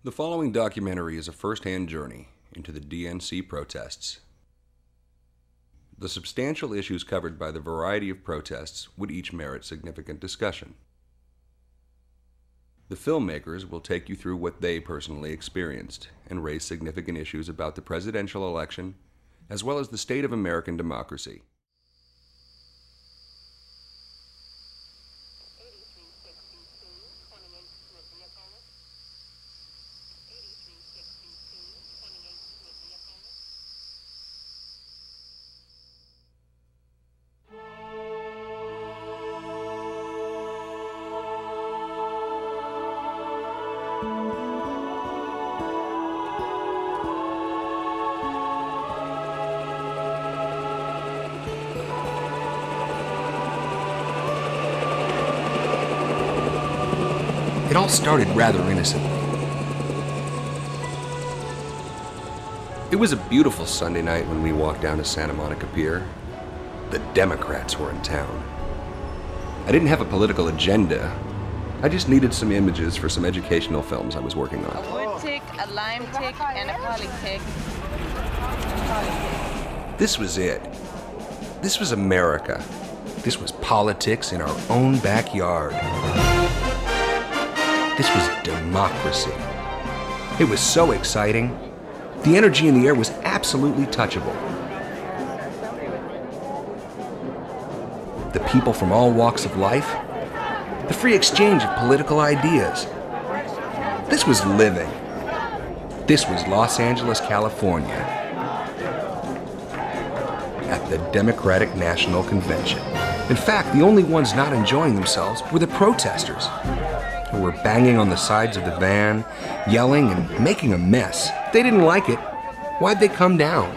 The following documentary is a first-hand journey into the DNC protests. The substantial issues covered by the variety of protests would each merit significant discussion. The filmmakers will take you through what they personally experienced and raise significant issues about the presidential election, as well as the state of American democracy. It all started rather innocently. It was a beautiful Sunday night when we walked down to Santa Monica Pier. The Democrats were in town. I didn't have a political agenda. I just needed some images for some educational films I was working on. A wood tick, a lime tick, and a poly tick. This was it. This was America. This was politics in our own backyard. This was democracy. It was so exciting. The energy in the air was absolutely touchable. The people from all walks of life, the free exchange of political ideas. This was living. This was Los Angeles, California, at the Democratic National Convention. In fact, the only ones not enjoying themselves were the protesters, who were banging on the sides of the van, yelling and making a mess. They didn't like it. Why'd they come down?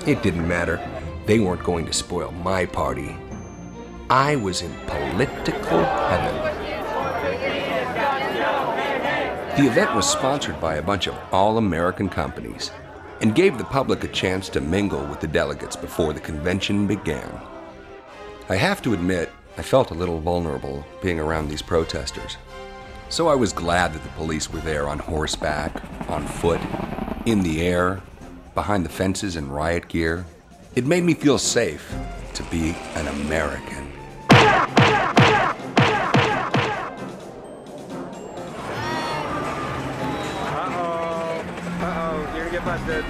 It didn't matter. They weren't going to spoil my party. I was in political heaven. The event was sponsored by a bunch of all-American companies and gave the public a chance to mingle with the delegates before the convention began. I have to admit, I felt a little vulnerable being around these protesters. So I was glad that the police were there on horseback, on foot, in the air, behind the fences in riot gear. It made me feel safe to be an American. You're gonna get busted.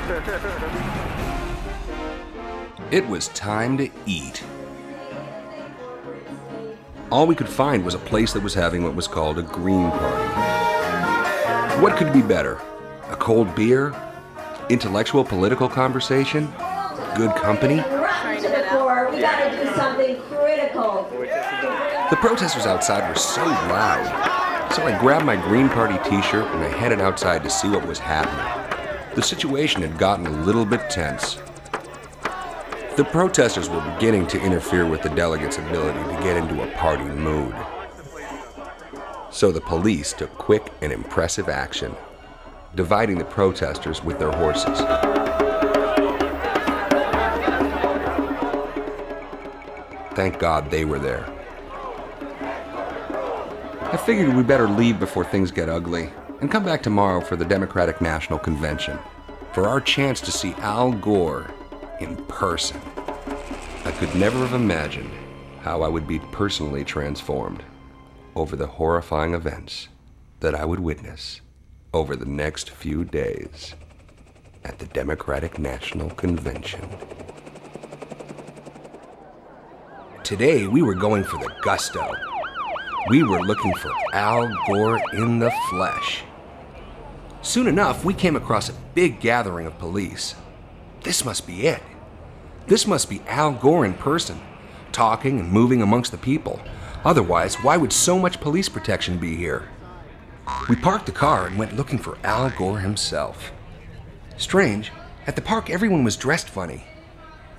It was time to eat. All we could find was a place that was having what was called a green party. What could be better? A cold beer? Intellectual political conversation? Good company? Run to the core. We gotta do something critical. The protesters outside were so loud, so I grabbed my Green Party t-shirt and I headed outside to see what was happening. The situation had gotten a little bit tense. The protesters were beginning to interfere with the delegates' ability to get into a party mood. So the police took quick and impressive action, dividing the protesters with their horses. Thank God they were there. I figured we better leave before things get ugly and come back tomorrow for the Democratic National Convention, for our chance to see Al Gore in person. I could never have imagined how I would be personally transformed over the horrifying events that I would witness over the next few days at the Democratic National Convention. Today we were going for the gusto. We were looking for Al Gore in the flesh. Soon enough, we came across a big gathering of police. This must be it. This must be Al Gore in person, talking and moving amongst the people. Otherwise, why would so much police protection be here? We parked the car and went looking for Al Gore himself. Strange, at the park everyone was dressed funny,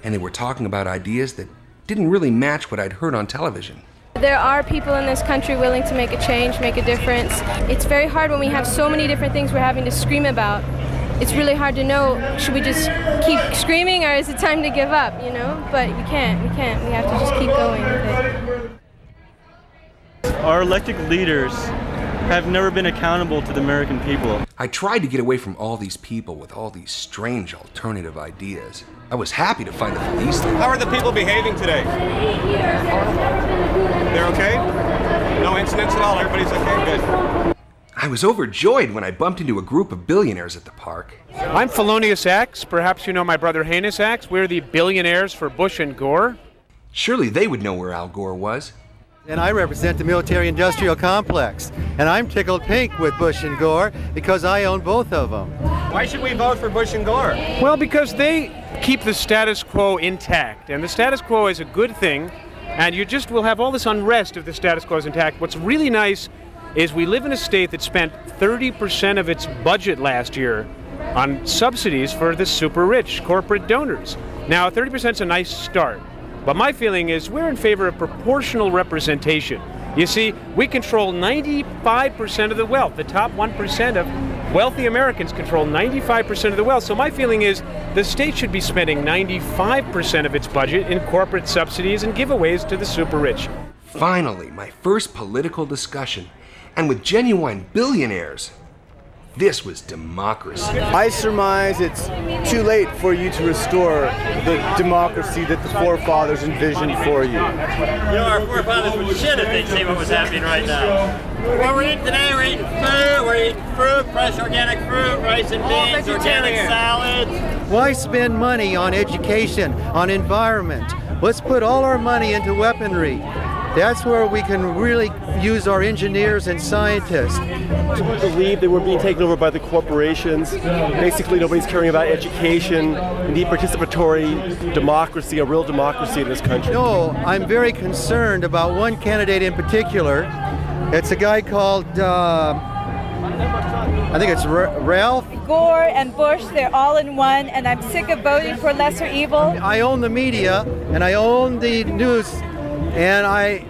and they were talking about ideas that didn't really match what I'd heard on television. There are people in this country willing to make a change, make a difference. It's very hard when we have so many different things we're having to scream about. It's really hard to know, should we just keep screaming or is it time to give up, you know? But we can't. We have to just keep going with it. Our elected leaders have never been accountable to the American people. I tried to get away from all these people with all these strange alternative ideas. I was happy to find the police there. How are the people behaving today? They're okay? No incidents at all? Everybody's okay? Good. I was overjoyed when I bumped into a group of billionaires at the park. I'm Felonious X. Perhaps you know my brother Heinous X. We're the billionaires for Bush and Gore. Surely they would know where Al Gore was. And I represent the military-industrial complex. And I'm tickled pink with Bush and Gore because I own both of them. Why should we vote for Bush and Gore? Well, because they keep the status quo intact. And the status quo is a good thing. And you just will have all this unrest if the status quo is intact. What's really nice is we live in a state that spent 30% of its budget last year on subsidies for the super rich corporate donors. Now, 30% is a nice start, but my feeling is we're in favor of proportional representation. You see, we control 95% of the wealth. The top 1% of wealthy Americans control 95% of the wealth. So my feeling is the state should be spending 95% of its budget in corporate subsidies and giveaways to the super rich. Finally, my first political discussion. And with genuine billionaires. This was democracy. I surmise it's too late for you to restore the democracy that the forefathers envisioned for you. You know, our forefathers would shit if they'd see what was happening right now. What we're eating today, we're eating food, fresh organic fruit, rice and beans, organic salads. Why spend money on education, on environment? Let's put all our money into weaponry. That's where we can really use our engineers and scientists. We believe that we're being taken over by the corporations. Basically, nobody's caring about education. We need participatory democracy, a real democracy in this country. No, I'm very concerned about one candidate in particular. It's a guy called, I think it's Ralph. Gore and Bush, they're all in one, and I'm sick of voting for lesser evil. I own the media, and I own the news. And I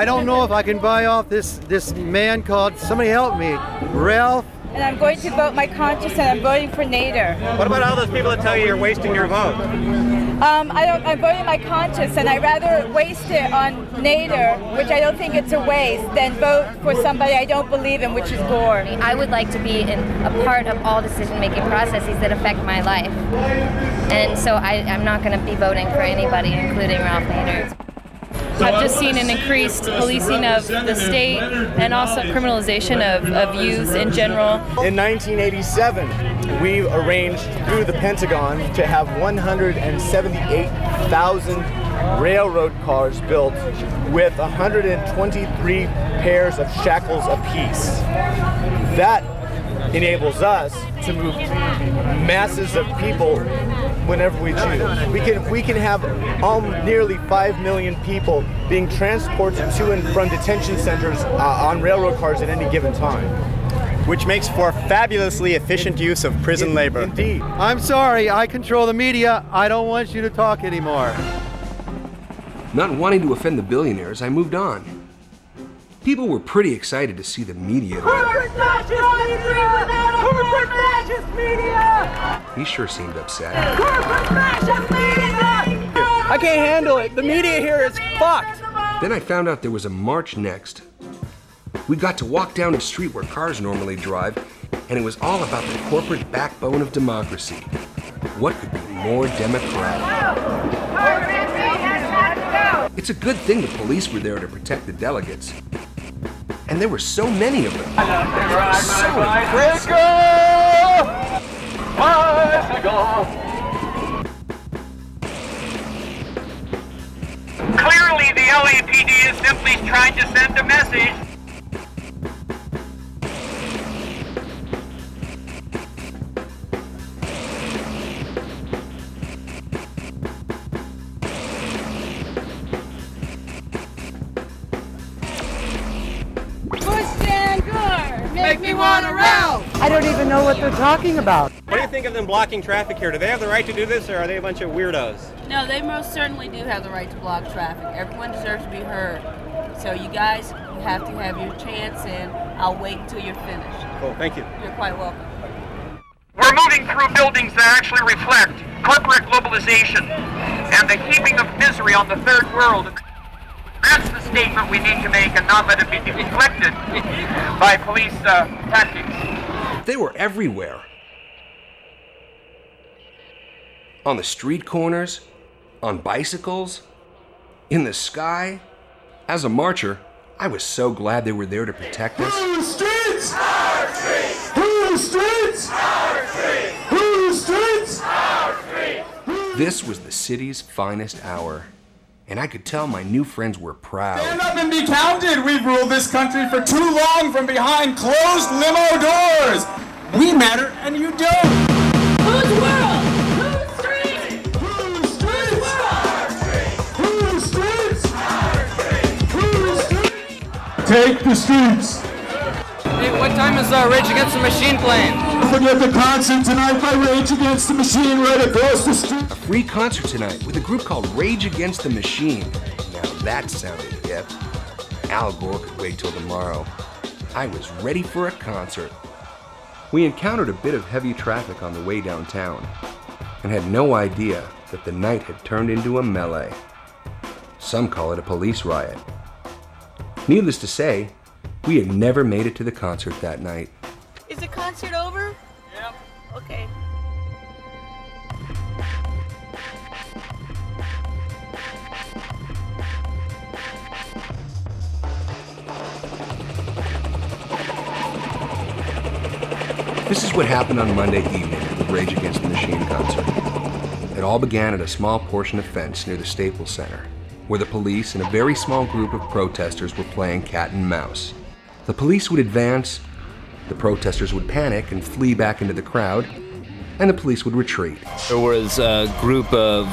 don't know if I can buy off this man called, somebody help me, Ralph. And I'm going to vote my conscience, and I'm voting for Nader. What about all those people that tell you you're wasting your vote? I'm voting my conscience, and I'd rather waste it on Nader, which I don't think it's a waste, than vote for somebody I don't believe in, which is Gore. I would like to be a part of all decision-making processes that affect my life. And so I'm not going to be voting for anybody, including Ralph Nader. I've just seen an increased policing of the state and also criminalization of youth in general. In 1987, we arranged through the Pentagon to have 178,000 railroad cars built with 123 pairs of shackles apiece. That enables us to move masses of people whenever we choose. We can have nearly 5 million people being transported to and from detention centers on railroad cars at any given time. Which makes for fabulously efficient use of prison labor. Indeed. I'm sorry, I control the media. I don't want you to talk anymore. Not wanting to offend the billionaires, I moved on. People were pretty excited to see the media there. He sure seemed upset. I can't handle it. The media here is fucked. Then I found out there was a march next. We got to walk down the street where cars normally drive, and it was all about the corporate backbone of democracy. What could be more democratic? It's a good thing the police were there to protect the delegates. And there were so many of them. So impressive. Clearly, the LAPD is simply trying to send a message. Make me wanna row! I don't even know what they're talking about. What do you think of them blocking traffic here? Do they have the right to do this, or are they a bunch of weirdos? No, they most certainly do have the right to block traffic. Everyone deserves to be heard. So you guys, you have to have your chance, and I'll wait until you're finished. Cool, thank you. You're quite welcome. We're moving through buildings that actually reflect corporate globalization and the heaping of misery on the third world. That's the statement we need to make and not let it be deflected by police tactics. They were everywhere. On the street corners, on bicycles, in the sky. As a marcher, I was so glad they were there to protect us. Who streets? Our streets! Who streets? Our streets! Who streets? Our streets! This was the city's finest hour, and I could tell my new friends were proud. Stand up and be counted! We've ruled this country for too long from behind closed limo doors! We matter and you don't! Whose world? Whose street? Whose streets? Our street. Whose streets? Our street. Whose streets? Take the streets! Hey, what time is Rage Against the Machine playing? Don't forget the concert tonight by Rage Against the Machine right across the street. A free concert tonight with a group called Rage Against the Machine. Now that sounded hip. Al Gore could wait till tomorrow. I was ready for a concert. We encountered a bit of heavy traffic on the way downtown and had no idea that the night had turned into a melee. Some call it a police riot. Needless to say, we had never made it to the concert that night. Is the concert over? Yeah. Okay. This is what happened on Monday evening at the Rage Against the Machine concert. It all began at a small portion of fence near the Staples Center, where the police and a very small group of protesters were playing cat and mouse. The police would advance, the protesters would panic and flee back into the crowd, and the police would retreat. There was a group of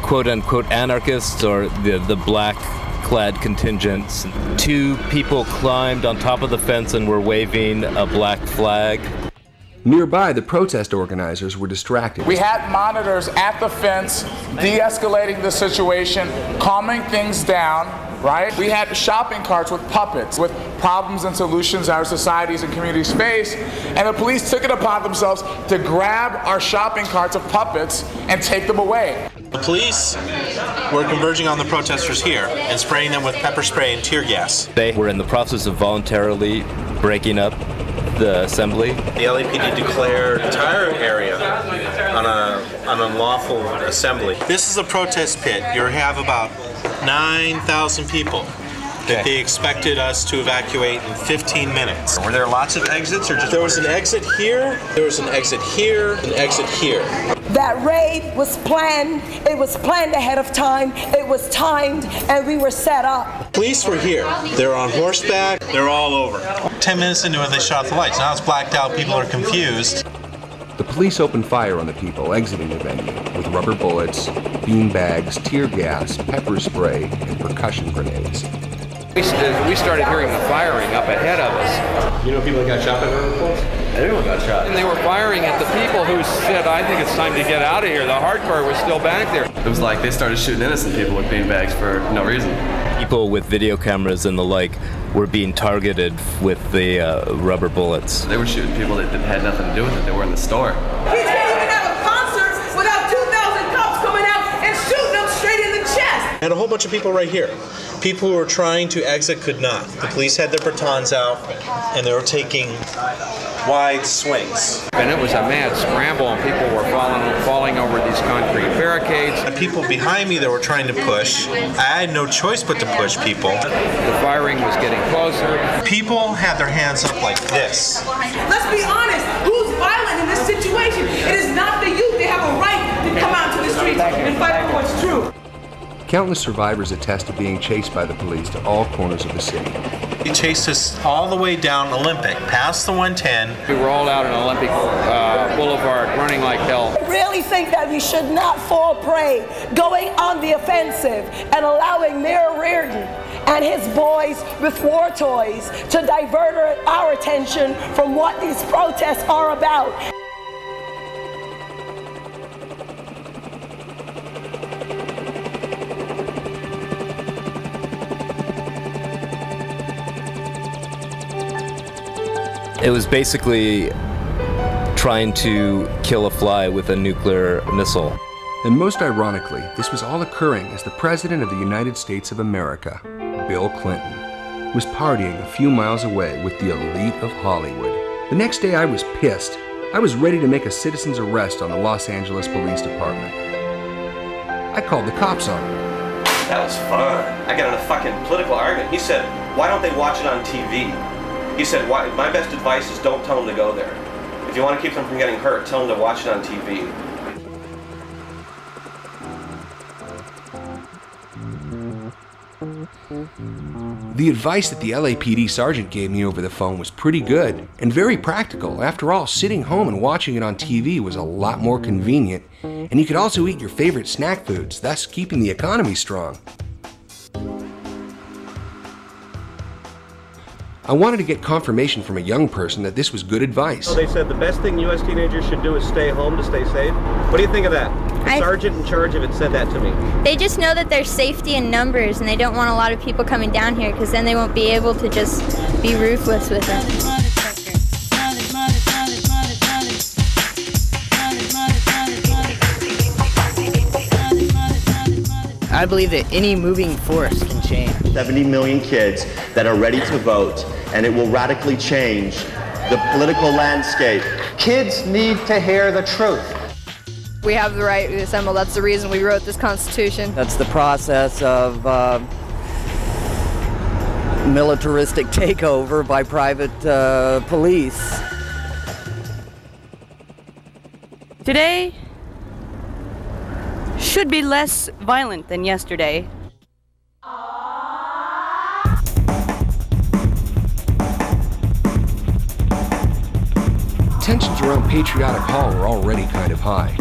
quote-unquote anarchists, or the black-clad contingents. Two people climbed on top of the fence and were waving a black flag. Nearby, the protest organizers were distracted. We had monitors at the fence, de-escalating the situation, calming things down, right? We had shopping carts with puppets, with problems and solutions our societies and communities face, and the police took it upon themselves to grab our shopping carts of puppets and take them away. The police were converging on the protesters here and spraying them with pepper spray and tear gas. They were in the process of voluntarily breaking up the assembly. The LAPD declared the entire area an unlawful assembly. This is a protest pit. You have about 9,000 people that they expected us to evacuate in 15 minutes. Were there lots of exits or just... There was an exit here, there was an exit here, an exit here. That raid was planned. It was planned ahead of time. It was timed, and we were set up. Police were here. They're on horseback. They're all over. 10 minutes into it, they shot the lights. Now it's blacked out. People are confused. The police opened fire on the people exiting the venue with rubber bullets, bean bags, tear gas, pepper spray, and percussion grenades. We started hearing the firing up ahead of us. You know people that got shot by rubber bullets? Everyone got shot. And they were firing at the people who said, I think it's time to get out of here. The hardcore was still back there. It was like they started shooting innocent people with beanbags for no reason. People with video cameras and the like were being targeted with the rubber bullets. They were shooting people that had nothing to do with it. They were in the store. We can't even have a concert without 2,000 cops coming out and shooting them straight in the chest. And a whole bunch of people right here. People who were trying to exit could not. The police had their batons out, and they were taking wide swings. And it was a mad scramble, and people were falling over these concrete barricades. The people behind me that were trying to push, I had no choice but to push people. The firing was getting closer. People had their hands up like this. Let's be honest. Who's violent in this situation? It is not the youth. They have a right to come out to the streets and fight for what's true. Countless survivors attest to being chased by the police to all corners of the city. He chased us all the way down Olympic, past the 110. We were all out on Olympic Boulevard, running like hell. I really think that we should not fall prey, going on the offensive and allowing Mayor Reardon and his boys with war toys to divert our attention from what these protests are about. It was basically trying to kill a fly with a nuclear missile. And most ironically, this was all occurring as the President of the United States of America, Bill Clinton, was partying a few miles away with the elite of Hollywood. The next day I was pissed. I was ready to make a citizen's arrest on the Los Angeles Police Department. I called the cops on him. That was fun. I got in a fucking political argument. He said, why don't they watch it on TV? He said, my best advice is don't tell them to go there. If you want to keep them from getting hurt, tell them to watch it on TV. The advice that the LAPD sergeant gave me over the phone was pretty good and very practical. After all, sitting home and watching it on TV was a lot more convenient, and you could also eat your favorite snack foods, thus keeping the economy strong. I wanted to get confirmation from a young person that this was good advice. They said the best thing U.S. teenagers should do is stay home to stay safe. What do you think of that? The sergeant in charge of it said that to me. They just know that there's safety in numbers, and they don't want a lot of people coming down here because then they won't be able to just be ruthless with them. I believe that any moving force can change. 70 million kids that are ready to vote, and it will radically change the political landscape. Kids need to hear the truth. We have the right to assemble. That's the reason we wrote this Constitution. That's the process of militaristic takeover by private police. Today should be less violent than yesterday. Tensions around Patriotic Hall were already kind of high.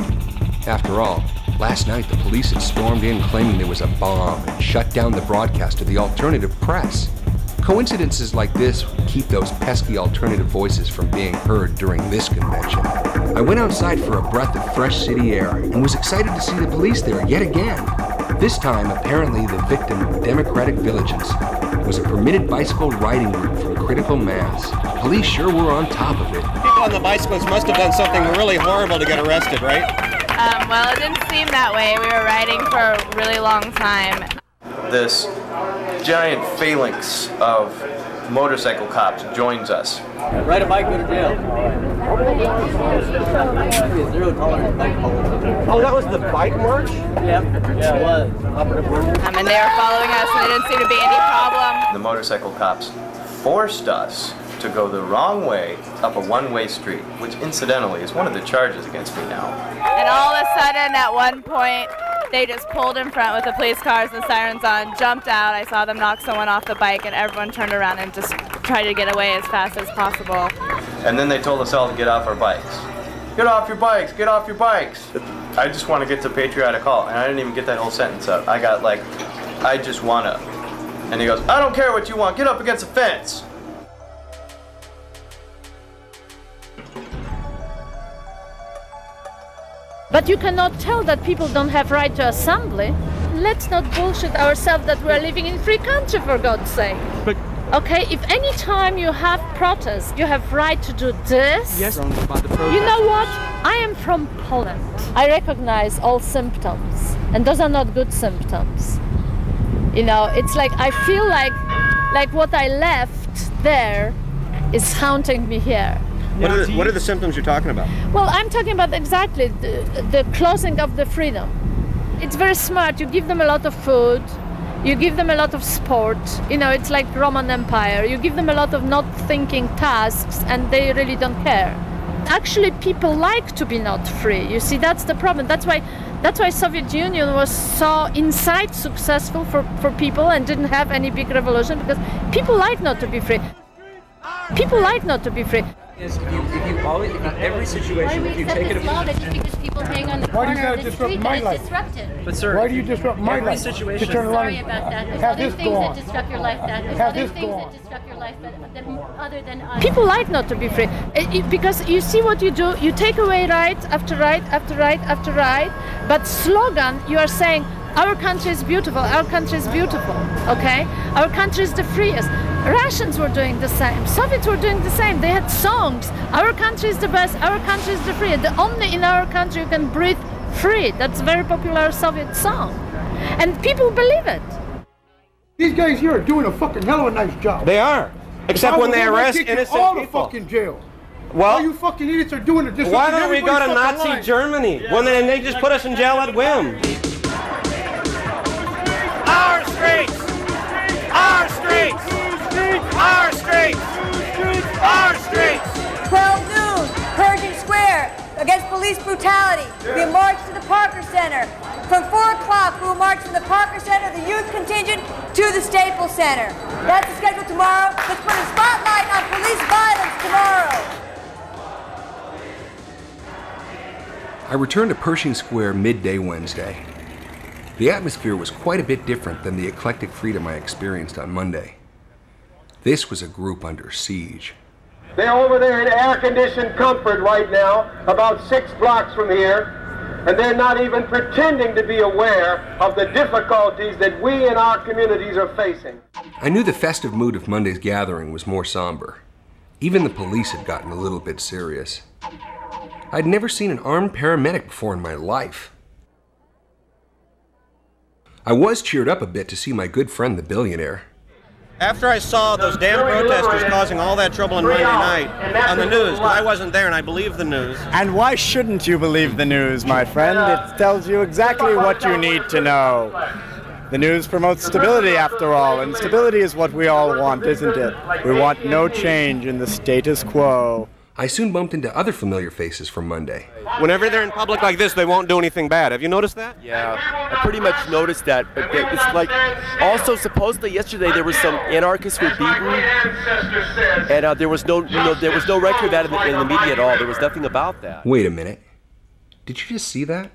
After all, last night the police had stormed in claiming there was a bomb and shut down the broadcast of the alternative press. Coincidences like this keep those pesky alternative voices from being heard during this convention. I went outside for a breath of fresh city air and was excited to see the police there yet again. This time, apparently the victim of democratic vigilance was a permitted bicycle riding route from critical mass. Police sure were on top of it. People on the bicycles must have done something really horrible to get arrested, right? Well, it didn't seem that way. We were riding for a really long time. This giant phalanx of motorcycle cops joins us. Ride a bike, go to jail. Zero tolerance bike policy. Oh, that was the bike march? Yep. Yeah, it was. And they were following us, and there didn't seem to be any problem. The motorcycle cops forced us to go the wrong way up a one-way street, which incidentally is one of the charges against me now. And all of a sudden, at one point, they just pulled in front with the police cars and the sirens on, jumped out. I saw them knock someone off the bike, and everyone turned around and just tried to get away as fast as possible. And then they told us all to get off our bikes. Get off your bikes, get off your bikes. I just want to get to Patriotic Hall, and I didn't even get that whole sentence out. I got like, I just want to. And he goes, I don't care what you want, get up against the fence. But you cannot tell that people don't have right to assembly. Let's not bullshit ourselves that we're living in a free country, for God's sake. But okay, if any time you have protests, you have right to do this. Yes. You know what? I am from Poland. I recognize all symptoms, and those are not good symptoms. You know, it's like I feel like what I left there is haunting me here. What are the symptoms you're talking about? Well, I'm talking about exactly the closing of the freedom. It's very smart. You give them a lot of food. You give them a lot of sport. You know, it's like Roman Empire. You give them a lot of not thinking tasks, and they really don't care. Actually, people like to be not free. You see, that's the problem. That's why Soviet Union was so inside successful for people and didn't have any big revolution, because people like not to be free. People like not to be free. If you always, in every situation, if you take it because people hang on the corner of the street and it's disruptive. But sir, why do you disrupt my life? Situation. To turn around Sorry about that. There's have other this things go that on. disrupt your life. There's Have other this things go that on. disrupt your life, but other than us. People like not to be free because you see what you do. You take away right after right after right after right, but slogan you are saying our country is beautiful. Our country is beautiful. Okay, our country is the freest. Russians were doing the same. Soviets were doing the same. They had songs. Our country is the best. Our country is the freest. The only in our country you can breathe free. That's a very popular Soviet song. And people believe it. These guys here are doing a fucking hell of a nice job. They are. Except when they arrest innocent all people. All the fucking jail. Well, all you fucking idiots are doing it. Why don't we go to Nazi Germany when they just put us in jail at whim? Our streets! Our streets! Our streets! Our streets! 12 noon, Pershing Square, against police brutality. We march to the Parker Center. From 4 o'clock, we will march from the Parker Center, the youth contingent, to the Staples Center. That's the schedule tomorrow. Let's put a spotlight on police violence tomorrow. I returned to Pershing Square midday Wednesday. The atmosphere was quite a bit different than the eclectic freedom I experienced on Monday. This was a group under siege. They're over there in air-conditioned comfort right now, about 6 blocks from here, and they're not even pretending to be aware of the difficulties that we in our communities are facing. I knew the festive mood of Monday's gathering was more somber. Even the police had gotten a little bit serious. I'd never seen an armed paramedic before in my life. I was cheered up a bit to see my good friend the Billionaire. After I saw those damn protesters causing all that trouble on Monday night on the news, because I wasn't there and I believe the news. And why shouldn't you believe the news, my friend? It tells you exactly what you need to know. The news promotes stability, after all, and stability is what we all want, isn't it? We want no change in the status quo. I soon bumped into other familiar faces from Monday. Whenever they're in public like this, they won't do anything bad. Have you noticed that? Yeah, I pretty much noticed that. But it's like, also supposedly yesterday there was some anarchists who were beaten, and there was no record of that in the media at all. There was nothing about that. Wait a minute. Did you just see that?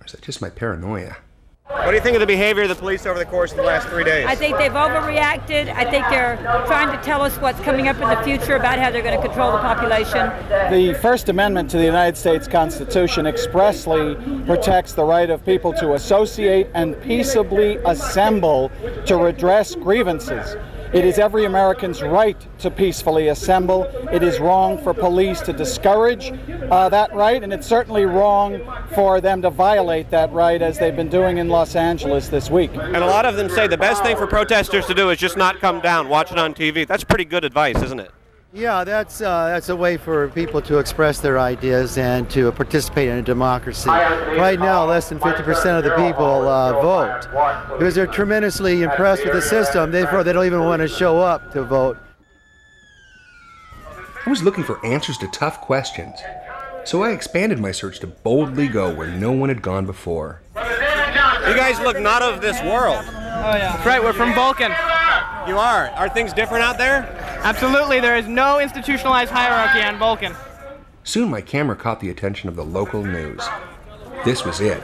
Or is that just my paranoia? What do you think of the behavior of the police over the course of the last 3 days? I think they've overreacted. I think they're trying to tell us what's coming up in the future about how they're going to control the population. The First Amendment to the United States Constitution expressly protects the right of people to associate and peaceably assemble to redress grievances. It is every American's right to peacefully assemble. It is wrong for police to discourage that right, and it's certainly wrong for them to violate that right, as they've been doing in Los Angeles this week. And a lot of them say the best thing for protesters to do is just not come down, watch it on TV. That's pretty good advice, isn't it? Yeah, that's a way for people to express their ideas and to participate in a democracy. Right now, less than 50% of the people vote because they're tremendously impressed with the system. They don't even want to show up to vote. I was looking for answers to tough questions, so I expanded my search to boldly go where no one had gone before. You guys look not of this world. Oh yeah. That's right, we're from Vulcan. You are. Are things different out there? Absolutely, there is no institutionalized hierarchy on Vulcan. Soon my camera caught the attention of the local news. This was it.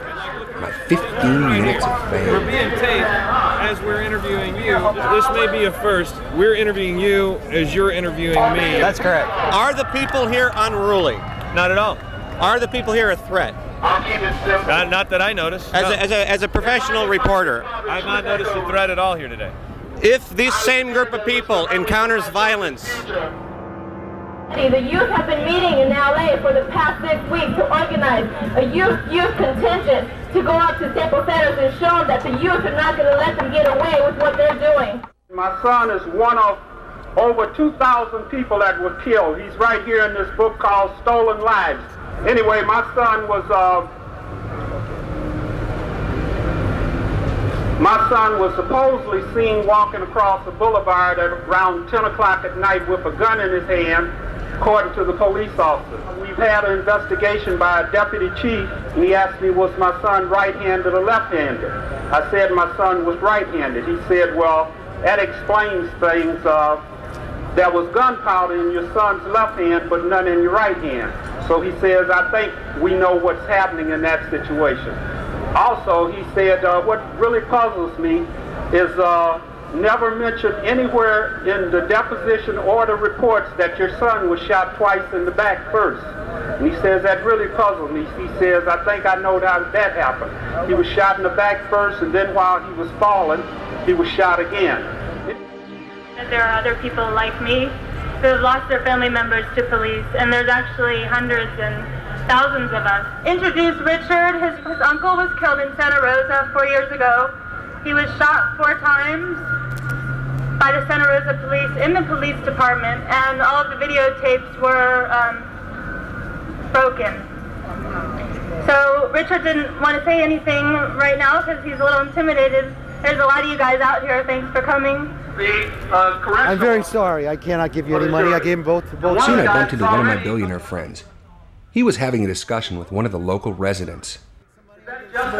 My 15 minutes of fame. We're being taped as we're interviewing you. This may be a first. We're interviewing you as you're interviewing me. That's correct. Are the people here unruly? Not at all. Are the people here a threat? Not that I notice. As a professional reporter, I've not noticed a threat at all here today. If this same group of people encounters violence, the youth have been meeting in LA for the past 6 weeks to organize a youth contingent to go up to Staples Centers and show them that the youth are not going to let them get away with what they're doing. My son is one of over 2,000 people that were killed. He's right here in this book called Stolen Lives. Anyway, my son was supposedly seen walking across the boulevard at around 10 o'clock at night with a gun in his hand, according to the police officer. We've had an investigation by a deputy chief, and he asked me, was my son right-handed or left-handed? I said my son was right-handed. He said, well, that explains things. There was gunpowder in your son's left hand, but none in your right hand. So he says, I think we know what's happening in that situation. Also, he said, what really puzzles me is never mentioned anywhere in the deposition or the reports that your son was shot twice in the back first. And he says, that really puzzles me. He says, I think I know how that happened. He was shot in the back first, and then while he was falling, he was shot again. There are other people like me who have lost their family members to police, and there's actually hundreds and thousands of us. Introduce Richard. His uncle was killed in Santa Rosa 4 years ago. He was shot 4 times by the Santa Rosa police in the police department, and all of the videotapes were broken. So Richard didn't want to say anything right now because he's a little intimidated. There's a lot of you guys out here. Thanks for coming. I'm very sorry. I cannot give you any money. I gave him both. Soon I bumped into one of my billionaire friends. He was having a discussion with one of the local residents. That's just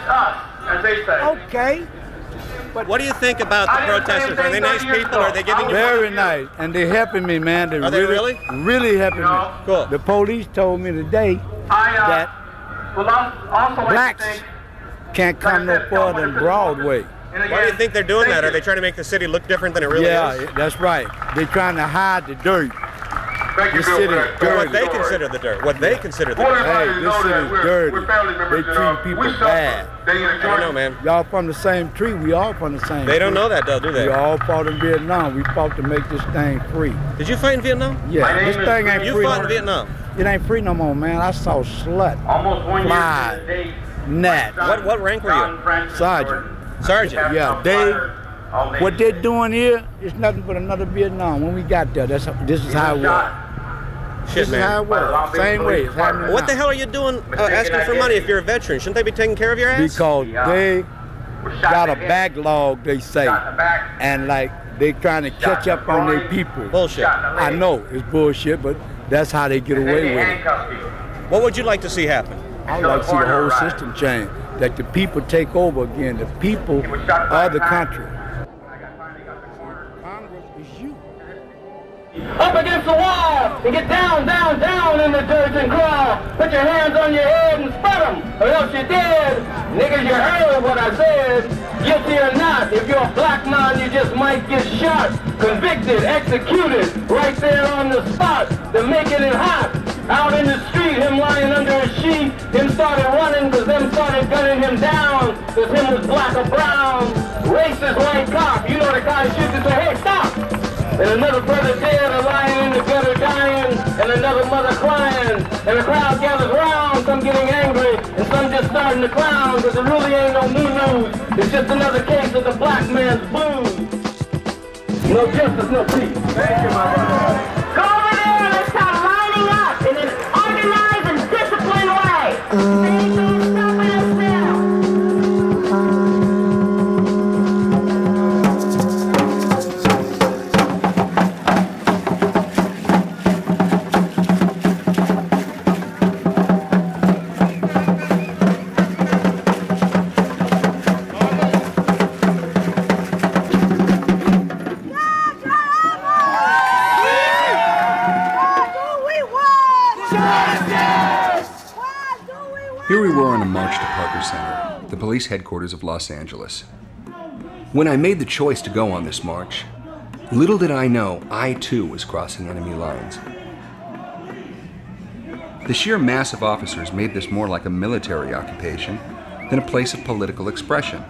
us, as they say. Okay. But what do you think about the protesters? Are they nice people? Are they giving you Very nice, and they're helping me, man. Are they really? Really helping me. Cool. The police told me today that blacks can't come no further than Broadway. Why do you think they're doing that? Are they trying to make the city look different than it really is? Yeah, that's right. They're trying to hide the dirt. This city is dirty. What they consider the dirt. What they consider the dirt. Hey, this city is dirty. They treat people bad. I don't know, man. Y'all from the same tree. We all from the same They don't tree. know that, though, do they? We all fought in Vietnam. We fought to make this thing free. Did you fight in Vietnam? Yeah, this thing ain't free. You fought in Vietnam? It ain't free no more, man. I saw slut, flies, gnats. What rank were you? Sergeant. Sergeant? Yeah, what they're doing here is nothing but another Vietnam. When we got there, this is how it was. Shit, This is man. how it was. Same way it's happening What now. the hell are you doing asking for money if you're a veteran? Shouldn't they be taking care of your ass? Because they got a backlog, they say, and like they trying to catch up on their people. Bullshit. I know it's bullshit, but that's how they get away with it. What would you like to see happen? I would like to see the whole system change, that the people take over again. The people are the country. Up against the wall and get down, down, down in the dirt and crawl. Put your hands on your head and spread them, or else you're dead. Niggas, you heard what I said. Guilty or not, if you're a black man, you just might get shot. Convicted, executed, right there on the spot. They're making it hot. Out in the street, him lying under a sheet. Him started running, cause them started gunning him down. Cause him was black or brown. Racist white cop. You know the guy shoots and say, hey, stop. And another brother dead, a lying in the gutter dying, and another mother crying. And the crowd gathers round, some getting angry, and some just starting to clown, because it really ain't no new news. It's just another case of the black man's blues. No justice, no peace. Thank you, my brother. Go over there and let's start lining up in an organized and disciplined way. They ain't no stopping us now. Here we were on a march to Parker Center, the police headquarters of Los Angeles. When I made the choice to go on this march, little did I know I too was crossing enemy lines. The sheer mass of officers made this more like a military occupation than a place of political expression.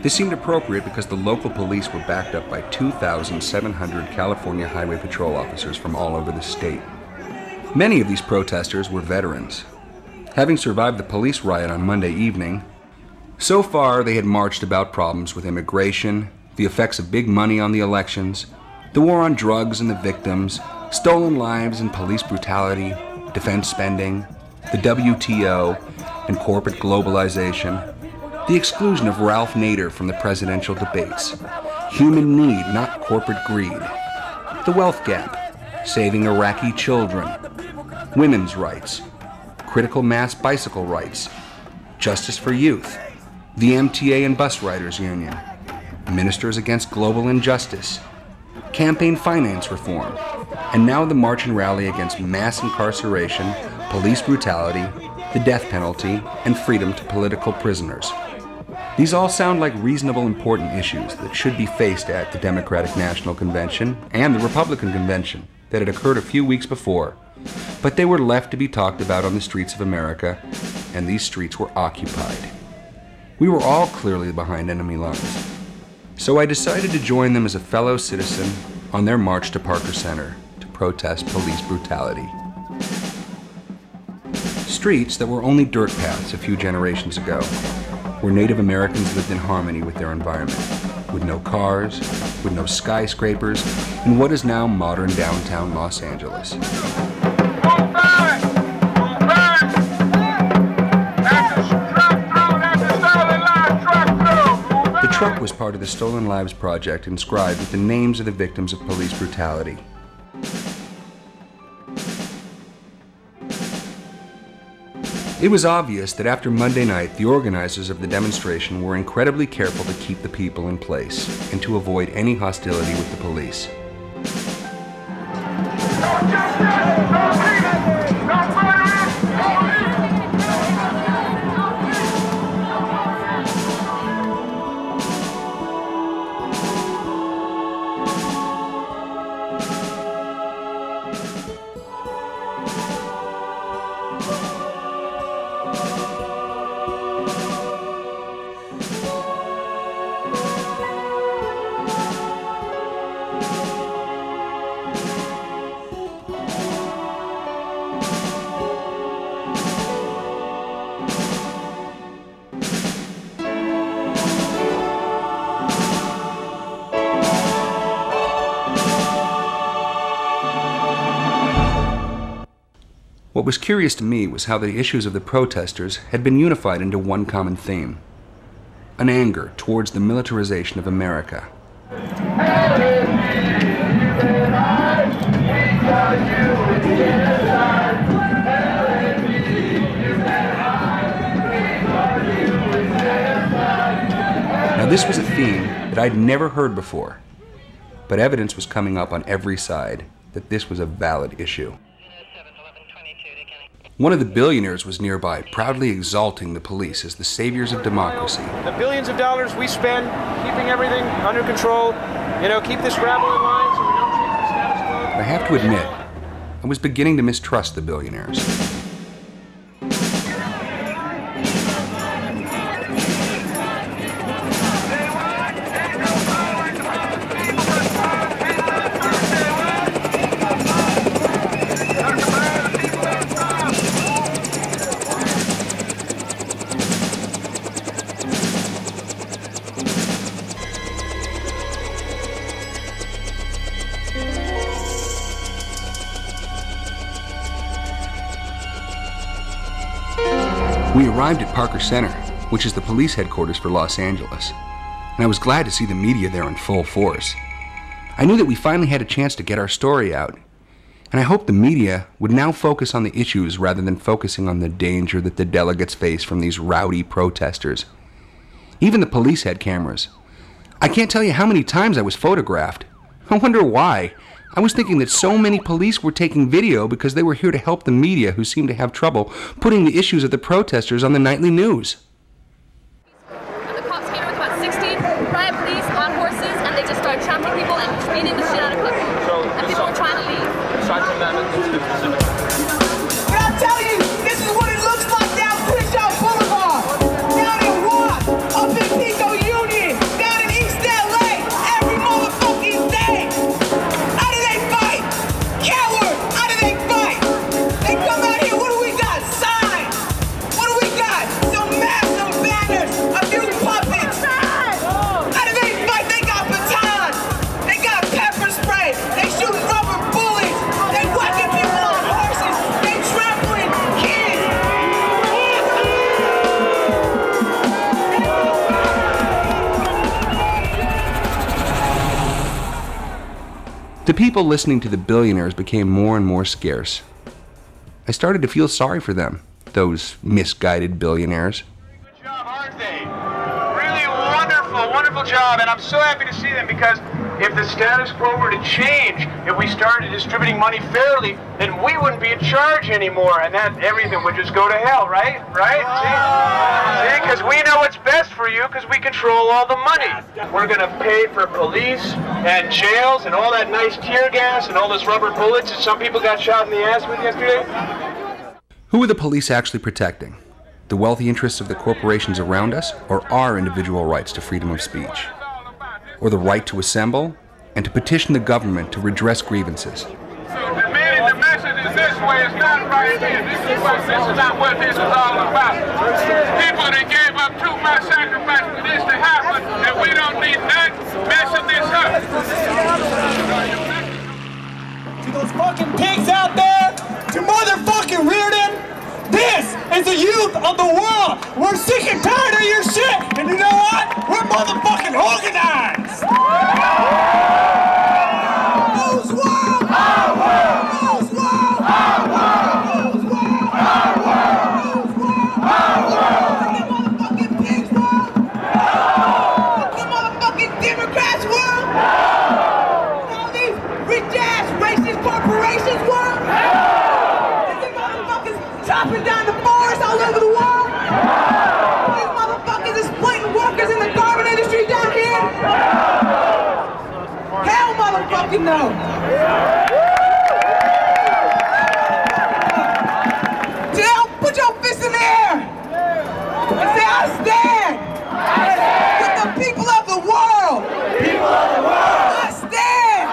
This seemed appropriate because the local police were backed up by 2,700 California Highway Patrol officers from all over the state. Many of these protesters were veterans. Having survived the police riot on Monday evening, so far they had marched about problems with immigration, the effects of big money on the elections, the war on drugs and the victims, stolen lives and police brutality, defense spending, the WTO and corporate globalization, the exclusion of Ralph Nader from the presidential debates, human need, not corporate greed, the wealth gap, saving Iraqi children, women's rights, critical mass bicycle rights, justice for youth, the MTA and bus riders union, ministers against global injustice, campaign finance reform, and now the march and rally against mass incarceration, police brutality, the death penalty, and freedom to political prisoners. These all sound like reasonable, important issues that should be faced at the Democratic National Convention and the Republican Convention that had occurred a few weeks before. But they were left to be talked about on the streets of America, and these streets were occupied. We were all clearly behind enemy lines. So I decided to join them as a fellow citizen on their march to Parker Center to protest police brutality. streets that were only dirt paths a few generations ago, where Native Americans lived in harmony with their environment, with no cars, with no skyscrapers, in what is now modern downtown Los Angeles. The truck was part of the Stolen Lives Project, inscribed with the names of the victims of police brutality. It was obvious that after Monday night, the organizers of the demonstration were incredibly careful to keep the people in place and to avoid any hostility with the police. What was curious to me was how the issues of the protesters had been unified into one common theme: an anger towards the militarization of America. Now, this was a theme that I'd never heard before, but evidence was coming up on every side that this was a valid issue. One of the billionaires was nearby, proudly exalting the police as the saviors of democracy. The billions of dollars we spend keeping everything under control, keep this rabble in line so we don't change the status quo. I have to admit, I was beginning to mistrust the billionaires. We arrived at Parker Center, which is the police headquarters for Los Angeles, and I was glad to see the media there in full force. I knew that we finally had a chance to get our story out, and I hoped the media would now focus on the issues rather than focusing on the danger that the delegates face from these rowdy protesters. Even the police had cameras. I can't tell you how many times I was photographed. I wonder why. I was thinking that so many police were taking video because they were here to help the media, who seemed to have trouble putting the issues of the protesters on the nightly news. The cops came with about 16 riot police on horses, and they just started trampling people and beating the shit out of people. And people were trying to leave. But I'll tell you, this is what it looks like down Crenshaw Boulevard, down in Ross, up in Pico Union, down in East LA, every motherfucking day. Coward! How do they fight? They come out here, what do we got? Signs! What do we got? Some masks, some banners, a few puppets! How do they fight? They got batons! They got pepper spray! They shoot rubber bullets! They whacking people on horses! They trampling kids! The people listening to the billionaires became more and more scarce. I started to feel sorry for them, those misguided billionaires. Really wonderful job, and I'm so happy to see them, because if the status quo were to change, if we started distributing money fairly, then we wouldn't be in charge anymore, and that everything would just go to hell, right? See? Because we know what's best for you, because we control all the money. We're going to pay for police and jails and all that nice tear gas and all those rubber bullets that some people got shot in the ass with yesterday. Who are the police actually protecting? The wealthy interests of the corporations around us, or our individual rights to freedom of speech? Or the right to assemble and to petition the government to redress grievances? The message is this: way it's done right here. This is not what this is all about. People that gave up too much sacrifice for this to happen, and we don't need that messing this up. To those fucking pigs out there, to motherfucking Reardon, this is the youth of the world. We're sick and tired of your shit, and you know what? We're motherfucking organized. Whose world? Our world. Whose world? Our world. Whose world? Our world. Whose world? Our world. The motherfucking pigs world? The motherfucking Democrats world? All these rich-ass racist corporations world? The motherfuckers chopping down the forest all over the world? These motherfuckers exploiting workers in the garment industry down here? Hell motherfucking no! Jill, put your fist in the air! And say, I stand! With the people of the world! People of the world! I stand!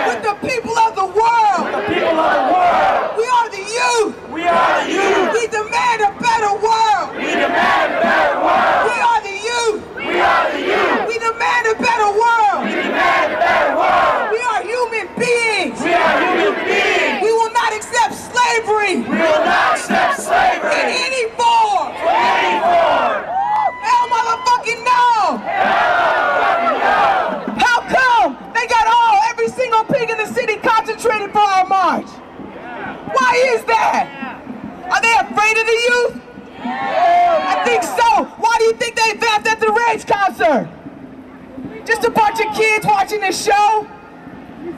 With the people of the world! The people of the world! We are the youth! We are the youth! We demand a better world! We demand a better world! We are the youth! We are the youth! We demand a better world! We demand a better world! We are human beings! We are human beings! We will not accept slavery! We will not accept slavery! In any form! In any form! Hell motherfucking no! How come they got every single pig in the city concentrated for our march? Why is that? Are they afraid of the youth? I think so. Why do you think they vamped at the Rage concert? Just a bunch of kids watching this show?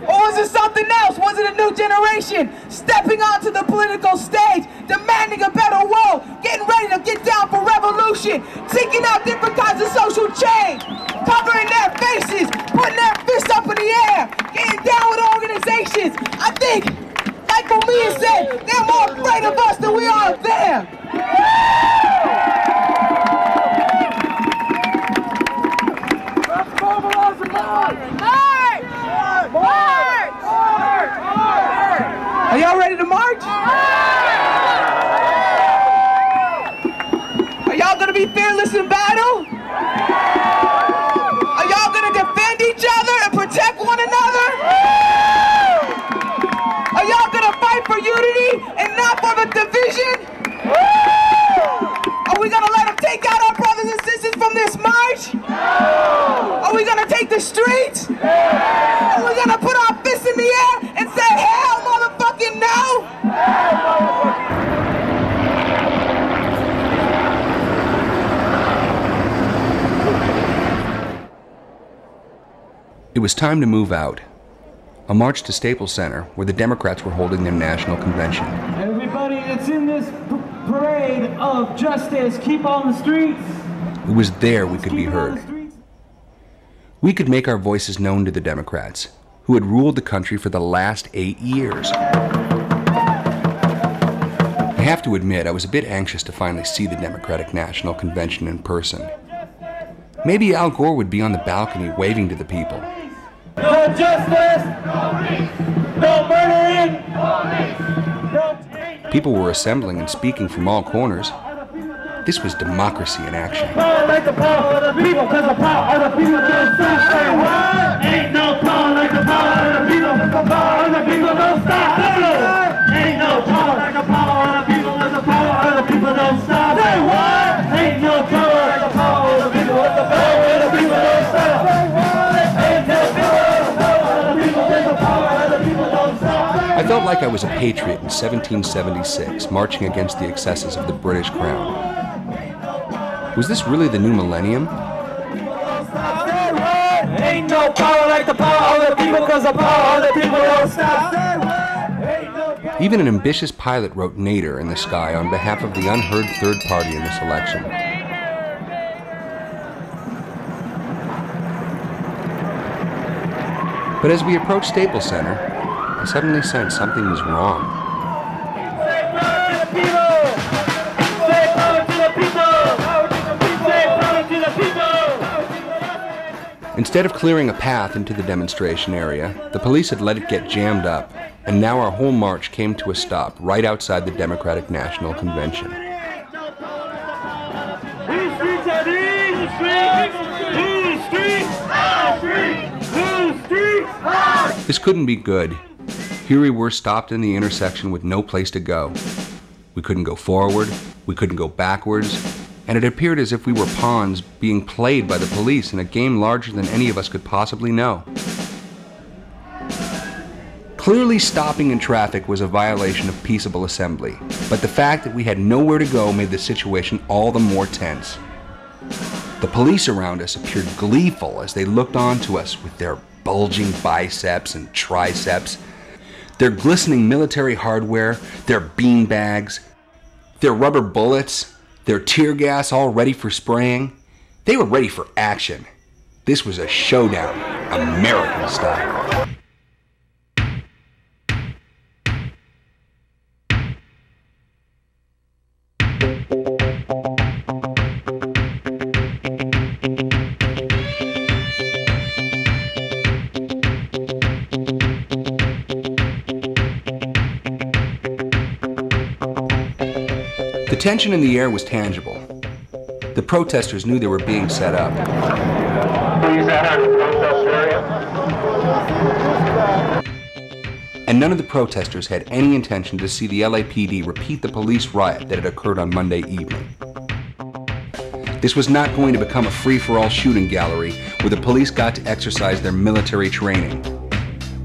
Or was it something else? Was it a new generation stepping onto the political stage, demanding a better world, getting ready to get down for revolution, seeking out different kinds of social change, covering their faces, putting their fists up in the air, getting down with organizations? I think, like Mumia said, they're more afraid of us than we are of them. Let's mobilize the march! March! Are y'all ready to march? Are y'all gonna be fearless in battle? Are y'all gonna defend each other and protect one another? Are y'all gonna fight for unity and not for the division? Are we gonna let them take out our brothers and sisters from this march? Are we gonna take the streets? Are we gonna put our fists in the air and say, hell motherfucking no? It was time to move out. A march to Staples Center, where the Democrats were holding their national convention. Everybody that's in this parade of justice, keep on the streets. It was there we could be heard. We could make our voices known to the Democrats, who had ruled the country for the last 8 years. I have to admit, I was a bit anxious to finally see the Democratic National Convention in person. Maybe Al Gore would be on the balcony waving to the people. No justice! No murdering! No hate! People were assembling and speaking from all corners. This was democracy in action. Power like the power of the people, because the power of the people don't stop. Say what? Ain't no power like the power of the people, because the power of the people don't stop. Ain't no power like the power of the people, because the power of the people don't stop. Say what? Ain't no power like the power of the people, because the power of the people don't stop. Ain't no power like the power of the people, because the power of the people don't stop. I felt like I was a patriot in 1776, marching against the excesses of the British Crown. Was this really the new millennium? Ain't no power like the power of the people, because the power of the people don't stop. Even an ambitious pilot wrote Nader in the sky on behalf of the unheard third party in this election. But as we approached Staples Center, I suddenly sensed something was wrong. Instead of clearing a path into the demonstration area, the police had let it get jammed up, and now our whole march came to a stop right outside the Democratic National Convention. Whose streets are these? Whose streets? Whose streets? Our streets! Whose streets? This couldn't be good. Here we were stopped in the intersection with no place to go. We couldn't go forward, we couldn't go backwards, and it appeared as if we were pawns being played by the police in a game larger than any of us could possibly know. Clearly, stopping in traffic was a violation of peaceable assembly, but the fact that we had nowhere to go made the situation all the more tense. The police around us appeared gleeful as they looked on to us with their bulging biceps and triceps, their glistening military hardware, their beanbags, their rubber bullets, their tear gas all ready for spraying. They were ready for action. This was a showdown, American style. The tension in the air was tangible. The protesters knew they were being set up. Please enter the protest area. And none of the protesters had any intention to see the LAPD repeat the police riot that had occurred on Monday evening. This was not going to become a free-for-all shooting gallery where the police got to exercise their military training.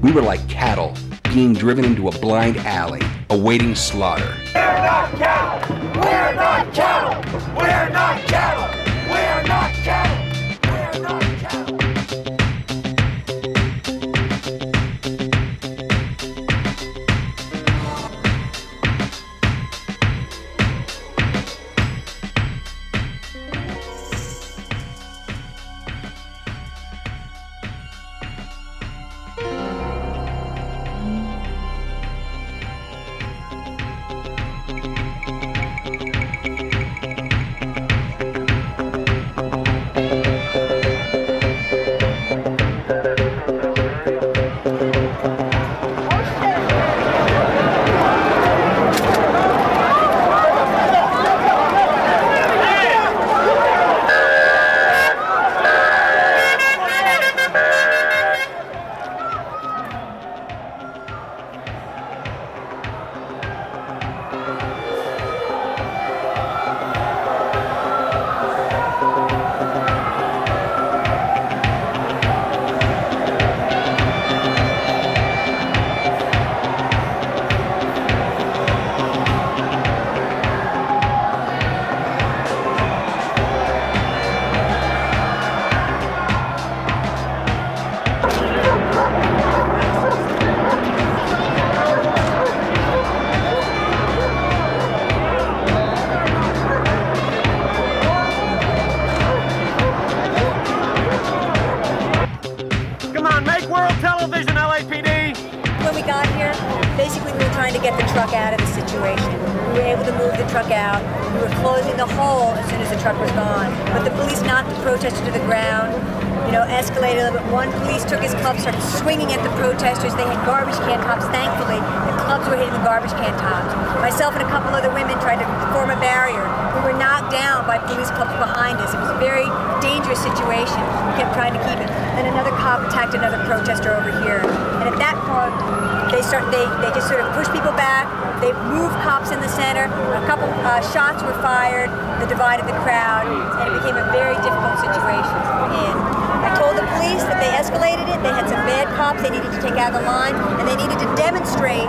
We were like cattle being driven into a blind alley, awaiting slaughter. We're not cattle! We're not cattle! We're not cattle! We're not cattle! We're not cattle! Basically, we were trying to get the truck out of the situation. We were able to move the truck out. We were closing the hole as soon as the truck was gone. But the police knocked the protester to the ground, escalated a little bit. One police took his club, started swinging at the protesters. They had garbage can tops. Thankfully, the clubs were hitting the garbage can tops. Myself and a couple other women tried to form a barrier. We were knocked down by police clubs behind us. It was a very dangerous situation. We kept trying to keep it. Then another cop attacked another protester over here. And at that point, they just sort of pushed people back. They moved cops in the center. A couple shots were fired that divided the crowd, and it became a very difficult situation. And I told the police that they escalated it. They had some bad cops they needed to take out of the line, and they needed to demonstrate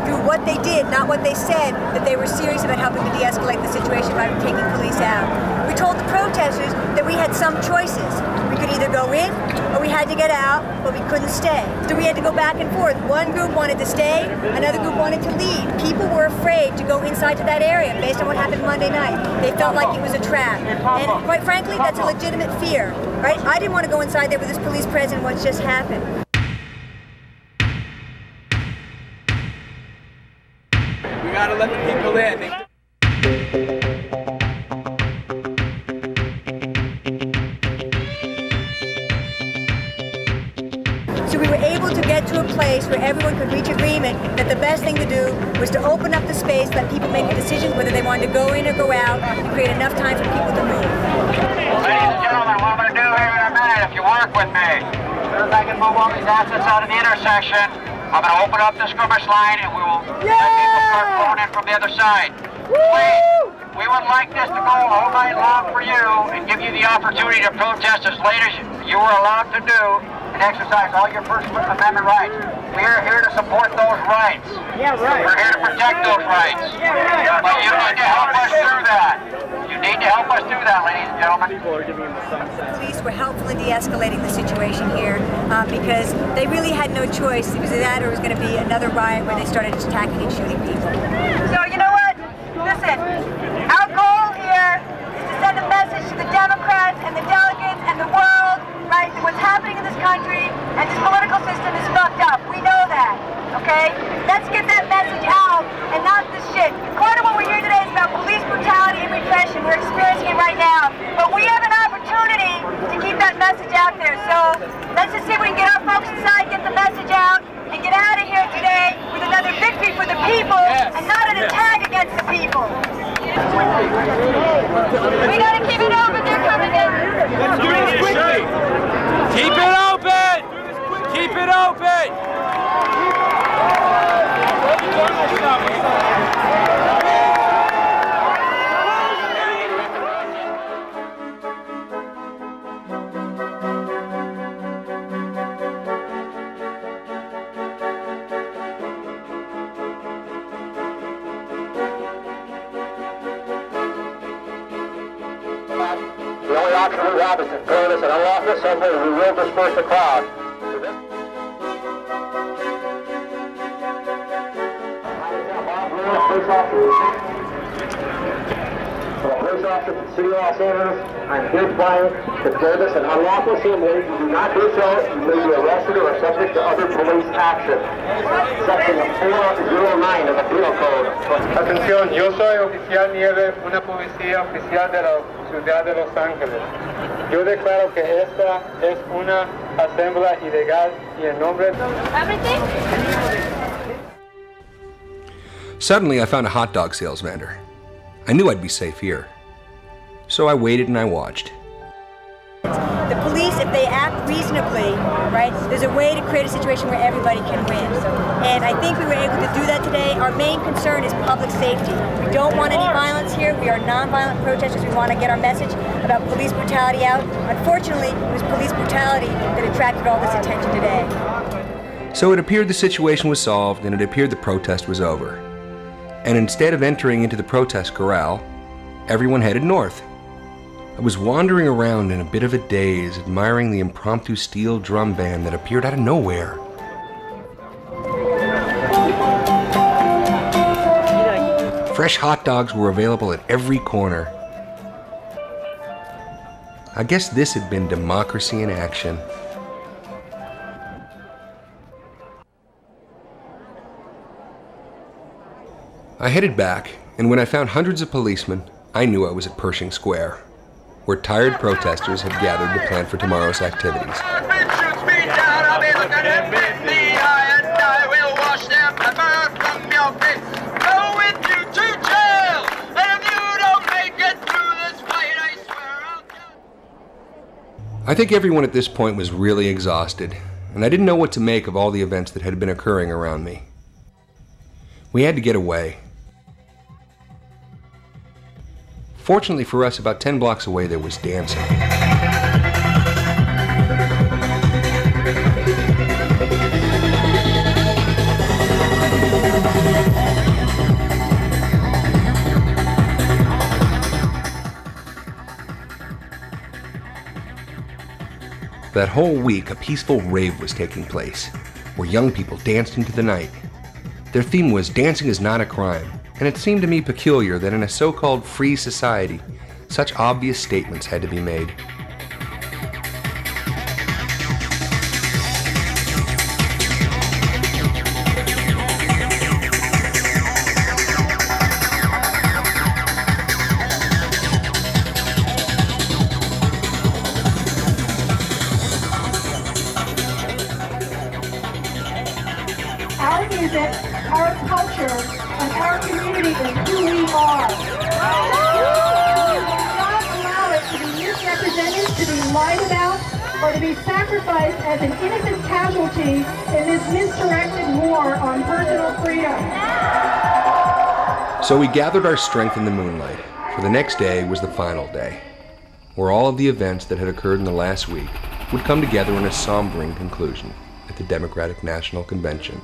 through what they did, not what they said, that they were serious about helping to de-escalate the situation by taking police out. We told the protesters that we had some choices. We could either go in or we had to get out, but we couldn't stay. So we had to go back and forth. One group wanted to stay, another group wanted to leave. People were afraid to go inside to that area based on what happened Monday night. They felt like it was a trap. And quite frankly, that's a legitimate fear, right? I didn't want to go inside there with this police present what's just happened. We gotta let the people in. a place where everyone could reach agreement that the best thing to do was to open up the space, let people make a decision whether they wanted to go in or go out, and create enough time for people to move. Ladies and gentlemen, what I'm going to do here in a minute, if you work with me, as soon as I can move all these assets out of the intersection, I'm going to open up the skirmish line and we will let people start pulling in from the other side. Please, we would like this to go all night long for you and give you the opportunity to protest as late as you are allowed to do and exercise all your First Amendment rights. We are here to support those rights. Yeah, right. We're here to protect those rights. Yeah, right. But you need to help us do that. You need to help us do that, ladies and gentlemen. Police were helpful in de-escalating the situation here because they really had no choice. It was that or it was going to be another riot where they started attacking and shooting people. So you know what? Listen, our goal here is to send a message to the Democrats and the delegates and the world, right, that what's happening in this country and this political system is fucked up. We know that, okay? Let's get that message out and not this shit. Part of what we're here today is about police brutality and repression. We're experiencing it right now. But we have an opportunity to keep that message out there. So let's just see if we can get our folks inside, get the message out, and get out of here today with another victory for the people and not an attack against the people. We gotta keep it open, they're coming in. Let's do this quickly. Keep it open! Keep it open! The only option we have is to throw this at unlawful assembly and we will disperse the crowd. Police officer from the City of Los Angeles, I'm here playing to throw this at unlawful assembly. If you do not do so, you may be arrested or subject to other police action. Section 409 of the Penal Code. Atención, yo soy oficial Nieve, una policía oficial de la ciudad de Los Ángeles. Yo declaro que esta es una asamblea ilegal y en nombre de... Suddenly, I found a hot dog sales vendor. I knew I'd be safe here. So I waited and I watched. The police, if they act reasonably, right, there's a way to create a situation where everybody can win. And I think we were able to do that today. Our main concern is public safety. We don't want any violence here. We are nonviolent protesters. We want to get our message about police brutality out. Unfortunately, it was police brutality that attracted all this attention today. So it appeared the situation was solved and it appeared the protest was over. And instead of entering into the protest corral, everyone headed north. I was wandering around in a bit of a daze, admiring the impromptu steel drum band that appeared out of nowhere. Fresh hot dogs were available at every corner. I guess this had been democracy in action. I headed back, and when I found hundreds of policemen, I knew I was at Pershing Square, where tired protesters had gathered to plan for tomorrow's activities. I think everyone at this point was really exhausted, and I didn't know what to make of all the events that had been occurring around me. We had to get away. Fortunately for us, about 10 blocks away there was dancing. That whole week, a peaceful rave was taking place, where young people danced into the night. Their theme was "Dancing is not a crime," and it seemed to me peculiar that in a so-called free society, such obvious statements had to be made. represent our culture and our community and who we are. We will not allow it to be misrepresented, to be lied about, or to be sacrificed as an innocent casualty in this misdirected war on personal freedom. So we gathered our strength in the moonlight, for the next day was the final day, where all of the events that had occurred in the last week would come together in a sombering conclusion at the Democratic National Convention.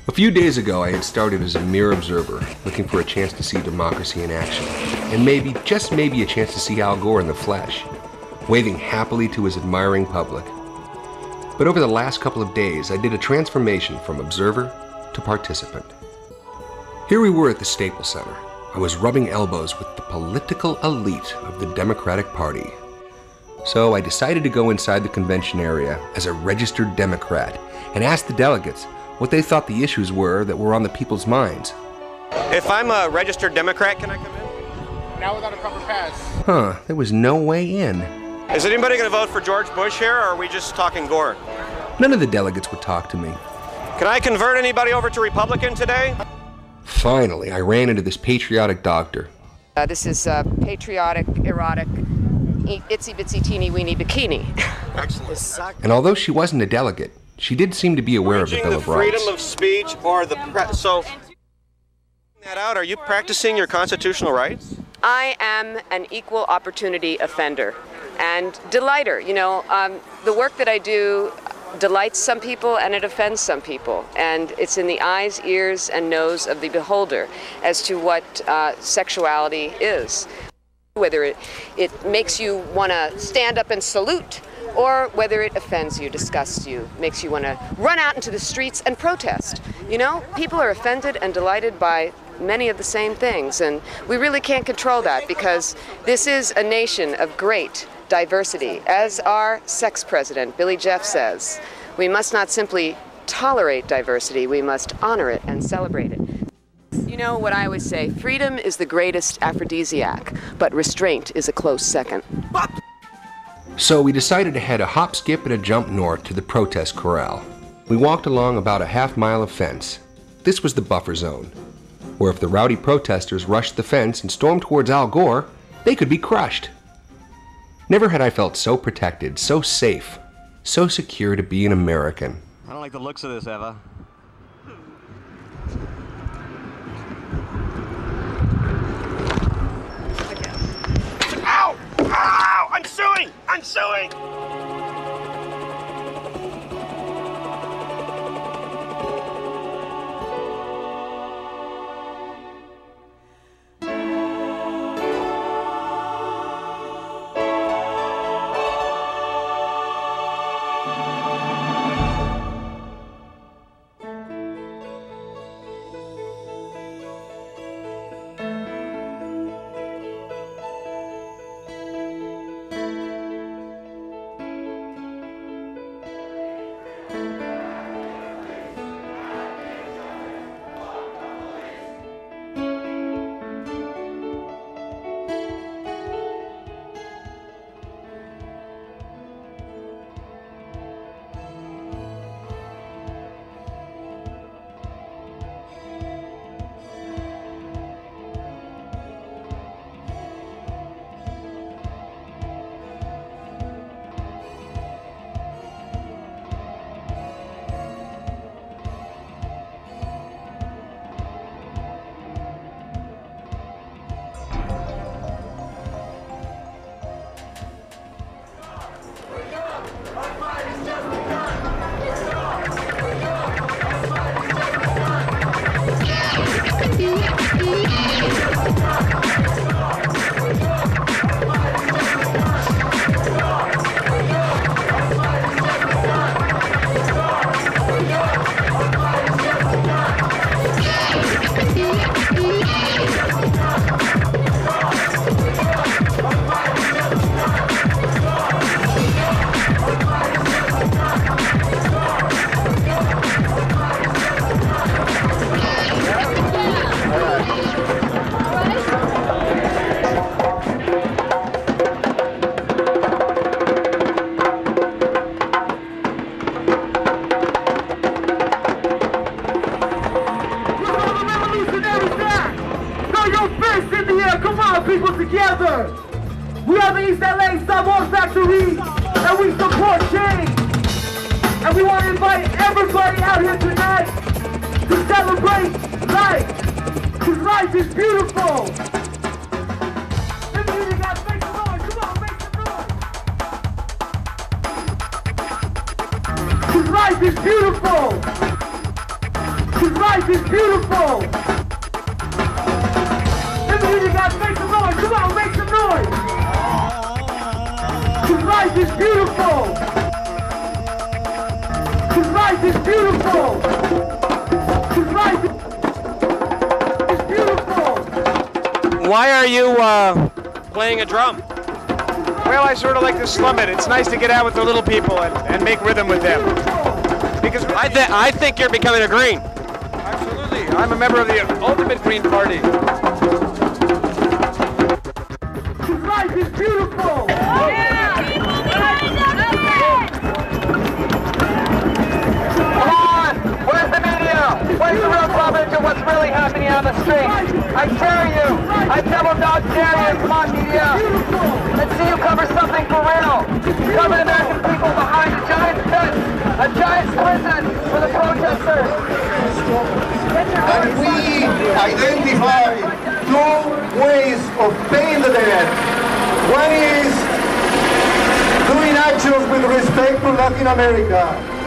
A few days ago, I had started as a mere observer, looking for a chance to see democracy in action, and maybe, just maybe, a chance to see Al Gore in the flesh, waving happily to his admiring public. But over the last couple of days, I did a transformation from observer to participant. Here we were at the Staples Center. I was rubbing elbows with the political elite of the Democratic Party. So I decided to go inside the convention area as a registered Democrat and ask the delegates what they thought the issues were that were on the people's minds. If I'm a registered Democrat, can I come in? Now without a proper pass. Huh, there was no way in. Is anybody going to vote for George Bush here, or are we just talking Gore? None of the delegates would talk to me. Can I convert anybody over to Republican today? Finally, I ran into this patriotic doctor. This is patriotic, erotic, itsy bitsy teeny weeny bikini. Excellent. And although she wasn't a delegate, she did seem to be aware of the Bill of Rights. Freedom of speech or the so that out, are you practicing your constitutional rights? I am an equal opportunity offender and delighter. You know, the work that I do delights some people and it offends some people, and it's in the eyes, ears, and nose of the beholder as to what sexuality is. Whether it makes you want to stand up and salute, or whether it offends you, disgusts you, makes you want to run out into the streets and protest. You know, people are offended and delighted by many of the same things, and we really can't control that because this is a nation of great diversity. As our sex president, Billy Jeff, says, we must not simply tolerate diversity, we must honor it and celebrate it. You know what I always say, freedom is the greatest aphrodisiac, but restraint is a close second. So we decided to head a hop, skip, and a jump north to the protest corral. We walked along about a half-mile of fence. This was the buffer zone, where if the rowdy protesters rushed the fence and stormed towards Al Gore, they could be crushed. Never had I felt so protected, so safe, so secure to be an American. I don't like the looks of this, Eva. Ow! Ow! I'm suing! I'm suing! our people together. We are the East LA Samoa Factory, and we support change. And we want to invite everybody out here tonight to celebrate life, because life is beautiful. Let me hear you guys make some noise. Come on, make some noise. Because life is beautiful. Because life is beautiful. Let me hear you guys make some noise. Come on, make some noise. Because life is beautiful. Because life is beautiful. Because life is beautiful. Why are you playing a drum? Well, I sort of like to slum it. It's nice to get out with the little people and make rhythm with them. Because I think you're becoming a Green. Absolutely. I'm a member of the ultimate Green Party. Life is beautiful. Where's the media? Where's the real coverage of what's really happening on the street? I dare you. I double dog dare you. Come on, media. Let's see you cover something for real. Cover the American people behind a giant fence, a giant prison for the protesters. And we identify two ways of paying the debt. One is doing actions with respect to Latin America.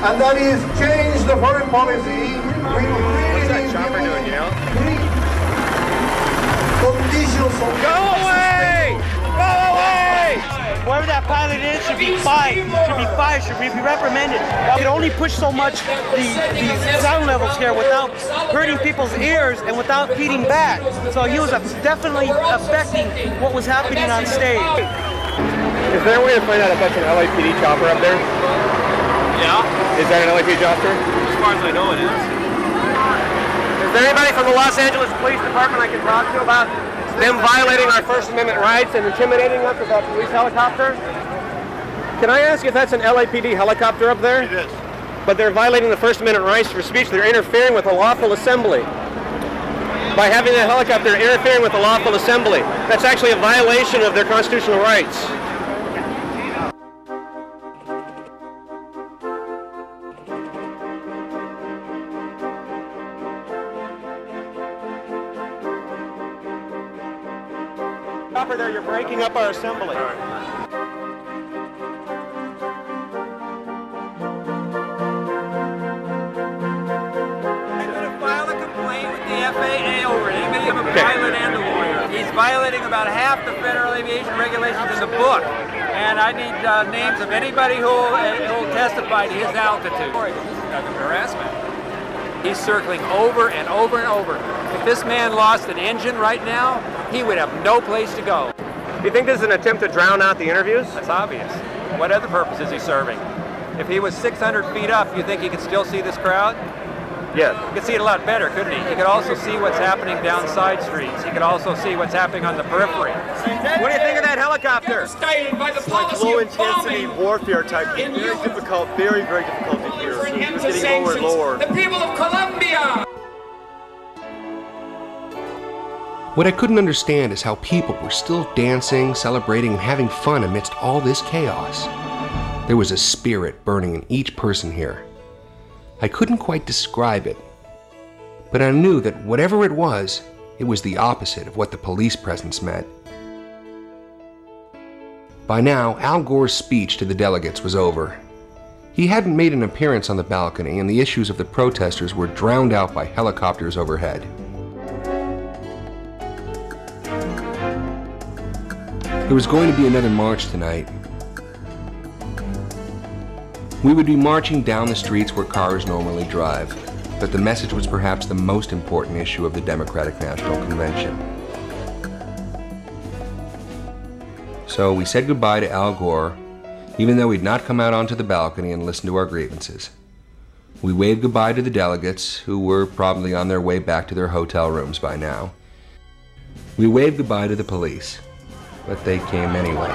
And that is change the foreign policy. What's that chopper doing, you know? Conditions of Go away! Go away! Whoever that pilot is should be fired, should be reprimanded. You can only push so much the sound levels here without hurting people's ears and without feeding back. So he was definitely affecting what was happening on stage. Is there a way to find out if that's an LAPD chopper up there? Yeah. Is that an LAPD chopper? As far as I know, it is. Is there anybody from the Los Angeles Police Department I can talk to about them violating our First Amendment rights and intimidating us with that police helicopter? Can I ask if that's an LAPD helicopter up there? It is. But they're violating the First Amendment rights for speech. They're interfering with a lawful assembly. By having that helicopter interfering with a lawful assembly, that's actually a violation of their constitutional rights. There, you're breaking up our assembly. All right. I'm going to file a complaint with the FAA over it. Anybody have a pilot and a lawyer? He's violating about half the federal aviation regulations in the book. And I need names of anybody who will testify to his altitude. This is nothing but harassment. He's circling over and over and over. If this man lost an engine right now, he would have no place to go. Do you think this is an attempt to drown out the interviews? That's obvious. What other purpose is he serving? If he was 600 feet up, you think he could still see this crowd? Yes. He could see it a lot better, couldn't he? He could also see what's happening down side streets. He could also see what's happening on the periphery. What do you think of that helicopter? It's like low-intensity warfare type. Very difficult, very, very difficult to hear. It's getting lower and lower. The people of Colombia! What I couldn't understand is how people were still dancing, celebrating, and having fun amidst all this chaos. There was a spirit burning in each person here. I couldn't quite describe it, but I knew that whatever it was the opposite of what the police presence meant. By now, Al Gore's speech to the delegates was over. He hadn't made an appearance on the balcony, and the issues of the protesters were drowned out by helicopters overhead. There was going to be another march tonight. We would be marching down the streets where cars normally drive, but the message was perhaps the most important issue of the Democratic National Convention. So we said goodbye to Al Gore, even though we'd not come out onto the balcony and listened to our grievances. We waved goodbye to the delegates, who were probably on their way back to their hotel rooms by now. We waved goodbye to the police, but they came anyway.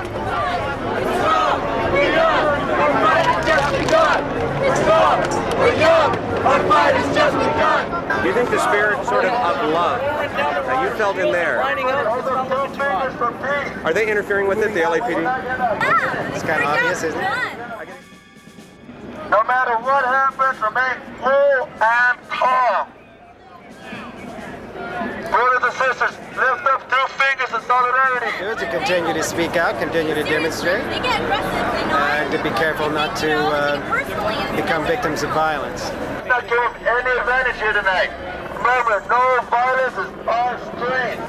We're young! Our fight has just begun! Do you think the spirit sort of love that you felt in there, are they interfering with it, the LAPD? It's kind of obvious, isn't it? No matter what happens, remain cool and calm. Brothers and sisters, lift up 2 fingers in solidarity. To continue to speak out, continue to demonstrate, and to be careful not to become victims of violence. Not give them any advantage here tonight. Remember, no violence is our strength.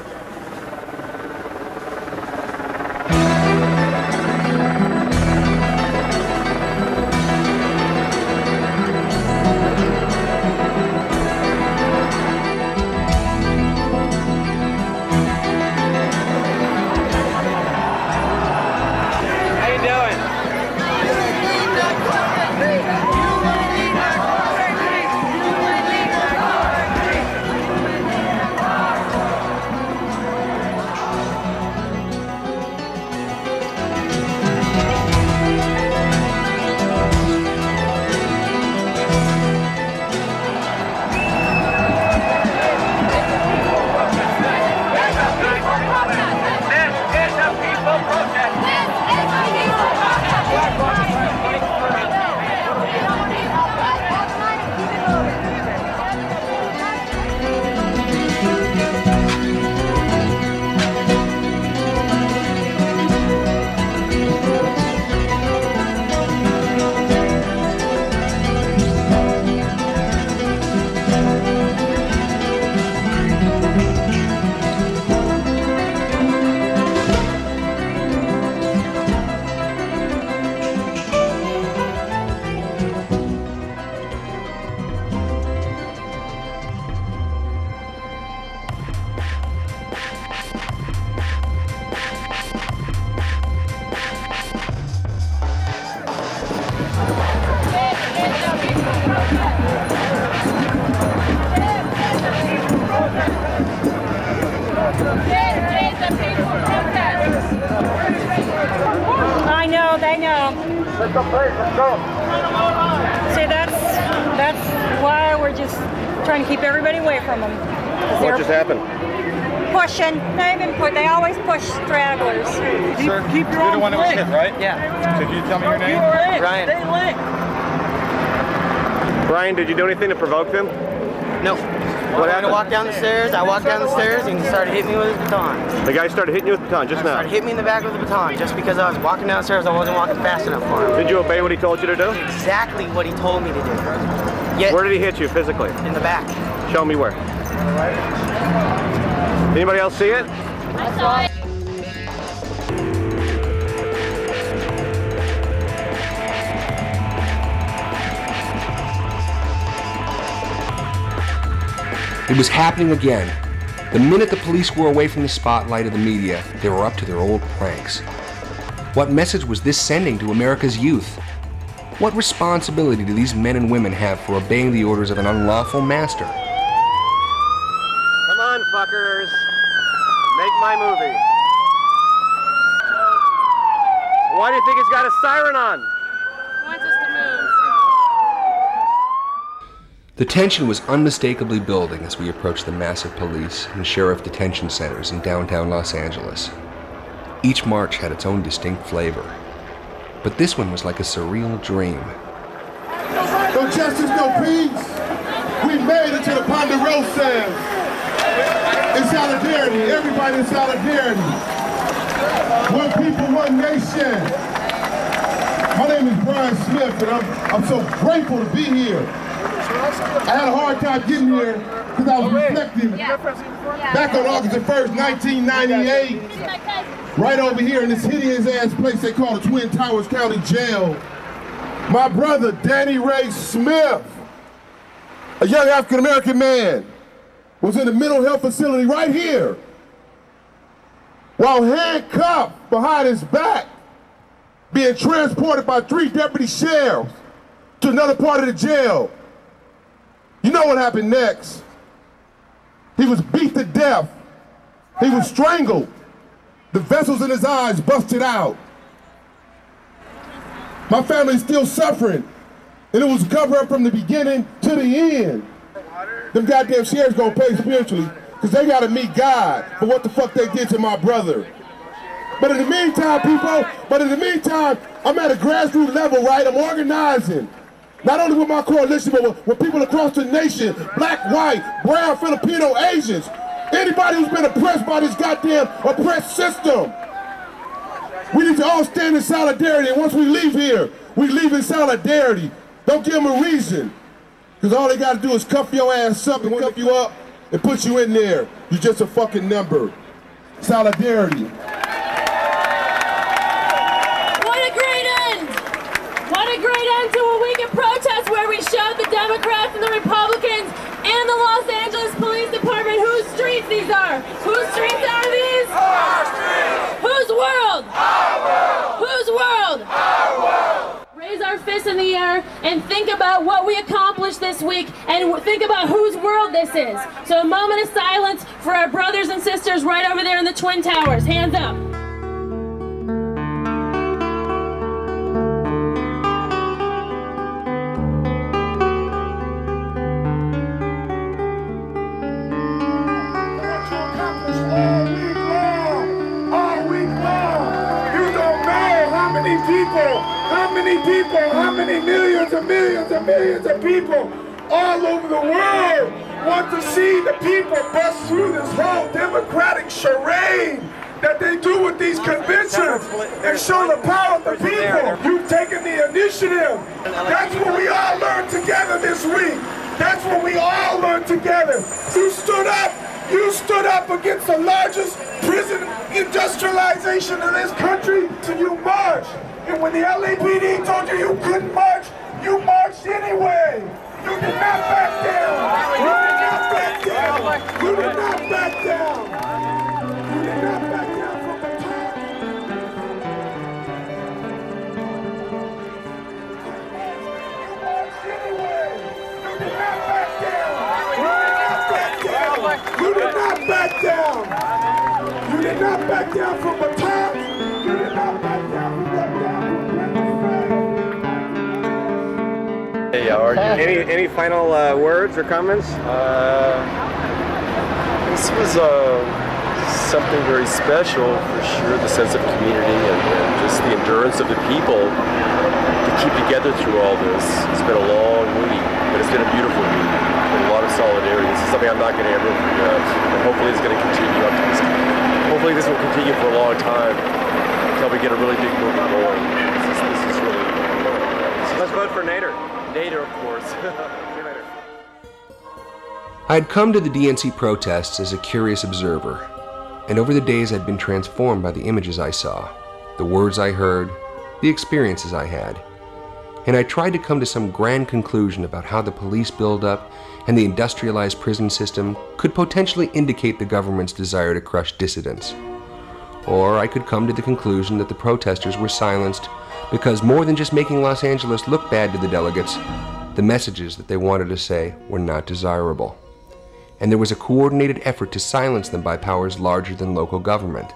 I know, they know. Let's go, please, let's go. See, that's why we're just trying to keep everybody away from them. What just happened? Pushing. They always push stragglers. Sir, keep your own one that was hit, right? Yeah. Could you tell me your name? Ryan. Brian, did you do anything to provoke them? No. What happened? I walked down the stairs. I walked down the stairs and he started hitting me with his baton. The guy started hitting you with the baton just now? Started hitting me in the back with the baton just because I was walking downstairs. I wasn't walking fast enough for him. Did you obey what he told you to do? Exactly what he told me to do. Yet, where did he hit you physically? In the back. Show me where. Anybody else see it? I saw it. It was happening again. The minute the police were away from the spotlight of the media, they were up to their old pranks. What message was this sending to America's youth? What responsibility do these men and women have for obeying the orders of an unlawful master? Come on, fuckers. Make my movie. Why do you think he's got a siren on? He wants us to move. The tension was unmistakably building as we approached the massive police and sheriff detention centers in downtown Los Angeles. Each march had its own distinct flavor, but this one was like a surreal dream. No justice, no peace. We made it to the Ponderosa. In solidarity, everybody in solidarity. One people, one nation. My name is Brian Smith, and I'm so grateful to be here. I had a hard time getting here because I was reflecting back on August 1st, 1998, right over here in this hideous-ass place they call the Twin Towers County Jail. My brother, Danny Ray Smith, a young African-American man, was in a mental health facility right here while handcuffed behind his back, being transported by 3 deputy sheriffs to another part of the jail. You know what happened next? He was beat to death. He was strangled. The vessels in his eyes busted out. My family is still suffering, and it was covered up from the beginning to the end. them goddamn sheriffs gonna pay spiritually, because they gotta meet God for what the fuck they did to my brother. But in the meantime, people, I'm at a grassroots level, right? I'm organizing. Not only with my coalition, but with people across the nation, black, white, brown, Filipino, Asians. Anybody who's been oppressed by this goddamn oppressed system. We need to all stand in solidarity, and once we leave here, we leave in solidarity. Don't give them a reason. Because all they got to do is cuff your ass up and cuff you up and put you in there. You're just a fucking number. Solidarity. What a great end! What a great end to a week of protest where we showed the Democrats and the Republicans and the Los Angeles Police Department whose streets these are. Whose streets are these? Our streets! Whose world? Our world! Whose world? Our world! Raise our fists in the air and think about what we accomplished this week and think about whose world this is. So a moment of silence for our brothers and sisters right over there in the Twin Towers. Hands up. How many millions and millions and millions of people all over the world want to see the people bust through this whole democratic charade that they do with these conventions and show the power of the people. You've taken the initiative. That's what we all learned together this week. That's what we all learned together. You stood up. You stood up against the largest prison industrialization in this country, so you marched. And when the LAPD told you you couldn't march, you marched anyway. You did not back down. You did not back down. You did not back down. You did not back down from the top. You marched anyway. You did not back down. You did not back down. You did not back down from the top. You did not back down from the top. Hey, how are you? Any final words or comments? This was something very special for sure. The sense of community and just the endurance of the people to keep together through all this. It's been a long week, but it's been a beautiful week. With a lot of solidarity. This is something I'm not going to ever forget. And hopefully it's going to continue up to this. Hopefully this will continue for a long time until we get a really big movement going. This is really. Let's vote for Nader. Nader, of course. See you later. I had come to the DNC protests as a curious observer, and over the days I'd been transformed by the images I saw, the words I heard, the experiences I had, and I tried to come to some grand conclusion about how the police buildup and the industrialized prison system could potentially indicate the government's desire to crush dissidents. Or I could come to the conclusion that the protesters were silenced because more than just making Los Angeles look bad to the delegates, the messages that they wanted to say were not desirable. And there was a coordinated effort to silence them by powers larger than local government.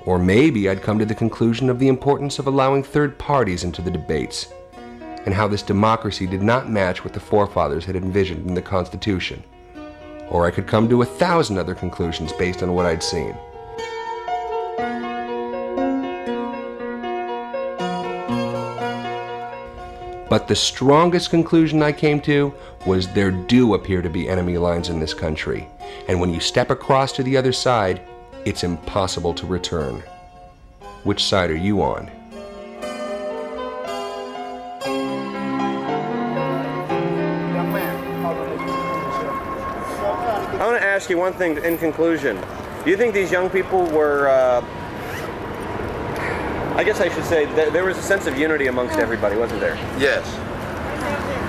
Or maybe I'd come to the conclusion of the importance of allowing third parties into the debates, and how this democracy did not match what the forefathers had envisioned in the Constitution. Or I could come to 1,000 other conclusions based on what I'd seen. But the strongest conclusion I came to was there do appear to be enemy lines in this country, and when you step across to the other side, it's impossible to return. Which side are you on? I want to ask you one thing in conclusion. Do you think these young people were, I guess I should say, there was a sense of unity amongst everybody, wasn't there? Yes,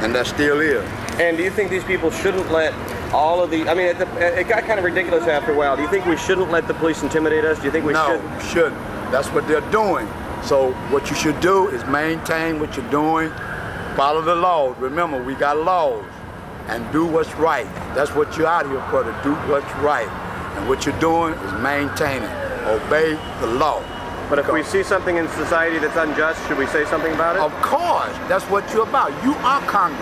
and that still is. And do you think these people shouldn't let all of the, I mean, it got kind of ridiculous after a while. Do you think we shouldn't let the police intimidate us? Do you think we should? No, shouldn't. That's what they're doing. So what you should do is maintain what you're doing, follow the laws. Remember, we got laws, and do what's right. That's what you're out here for, to do what's right. And what you're doing is maintaining, obey the law. But if we see something in society that's unjust, should we say something about it? Of course, that's what you're about. You are Congress.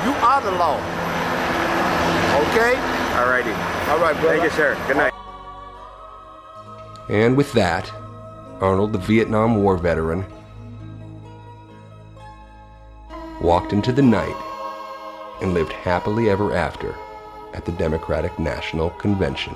You are the law. Okay? All righty. All right, brother. Thank you, sir. Good night. And with that, Arnold, the Vietnam War veteran, walked into the night and lived happily ever after at the Democratic National Convention.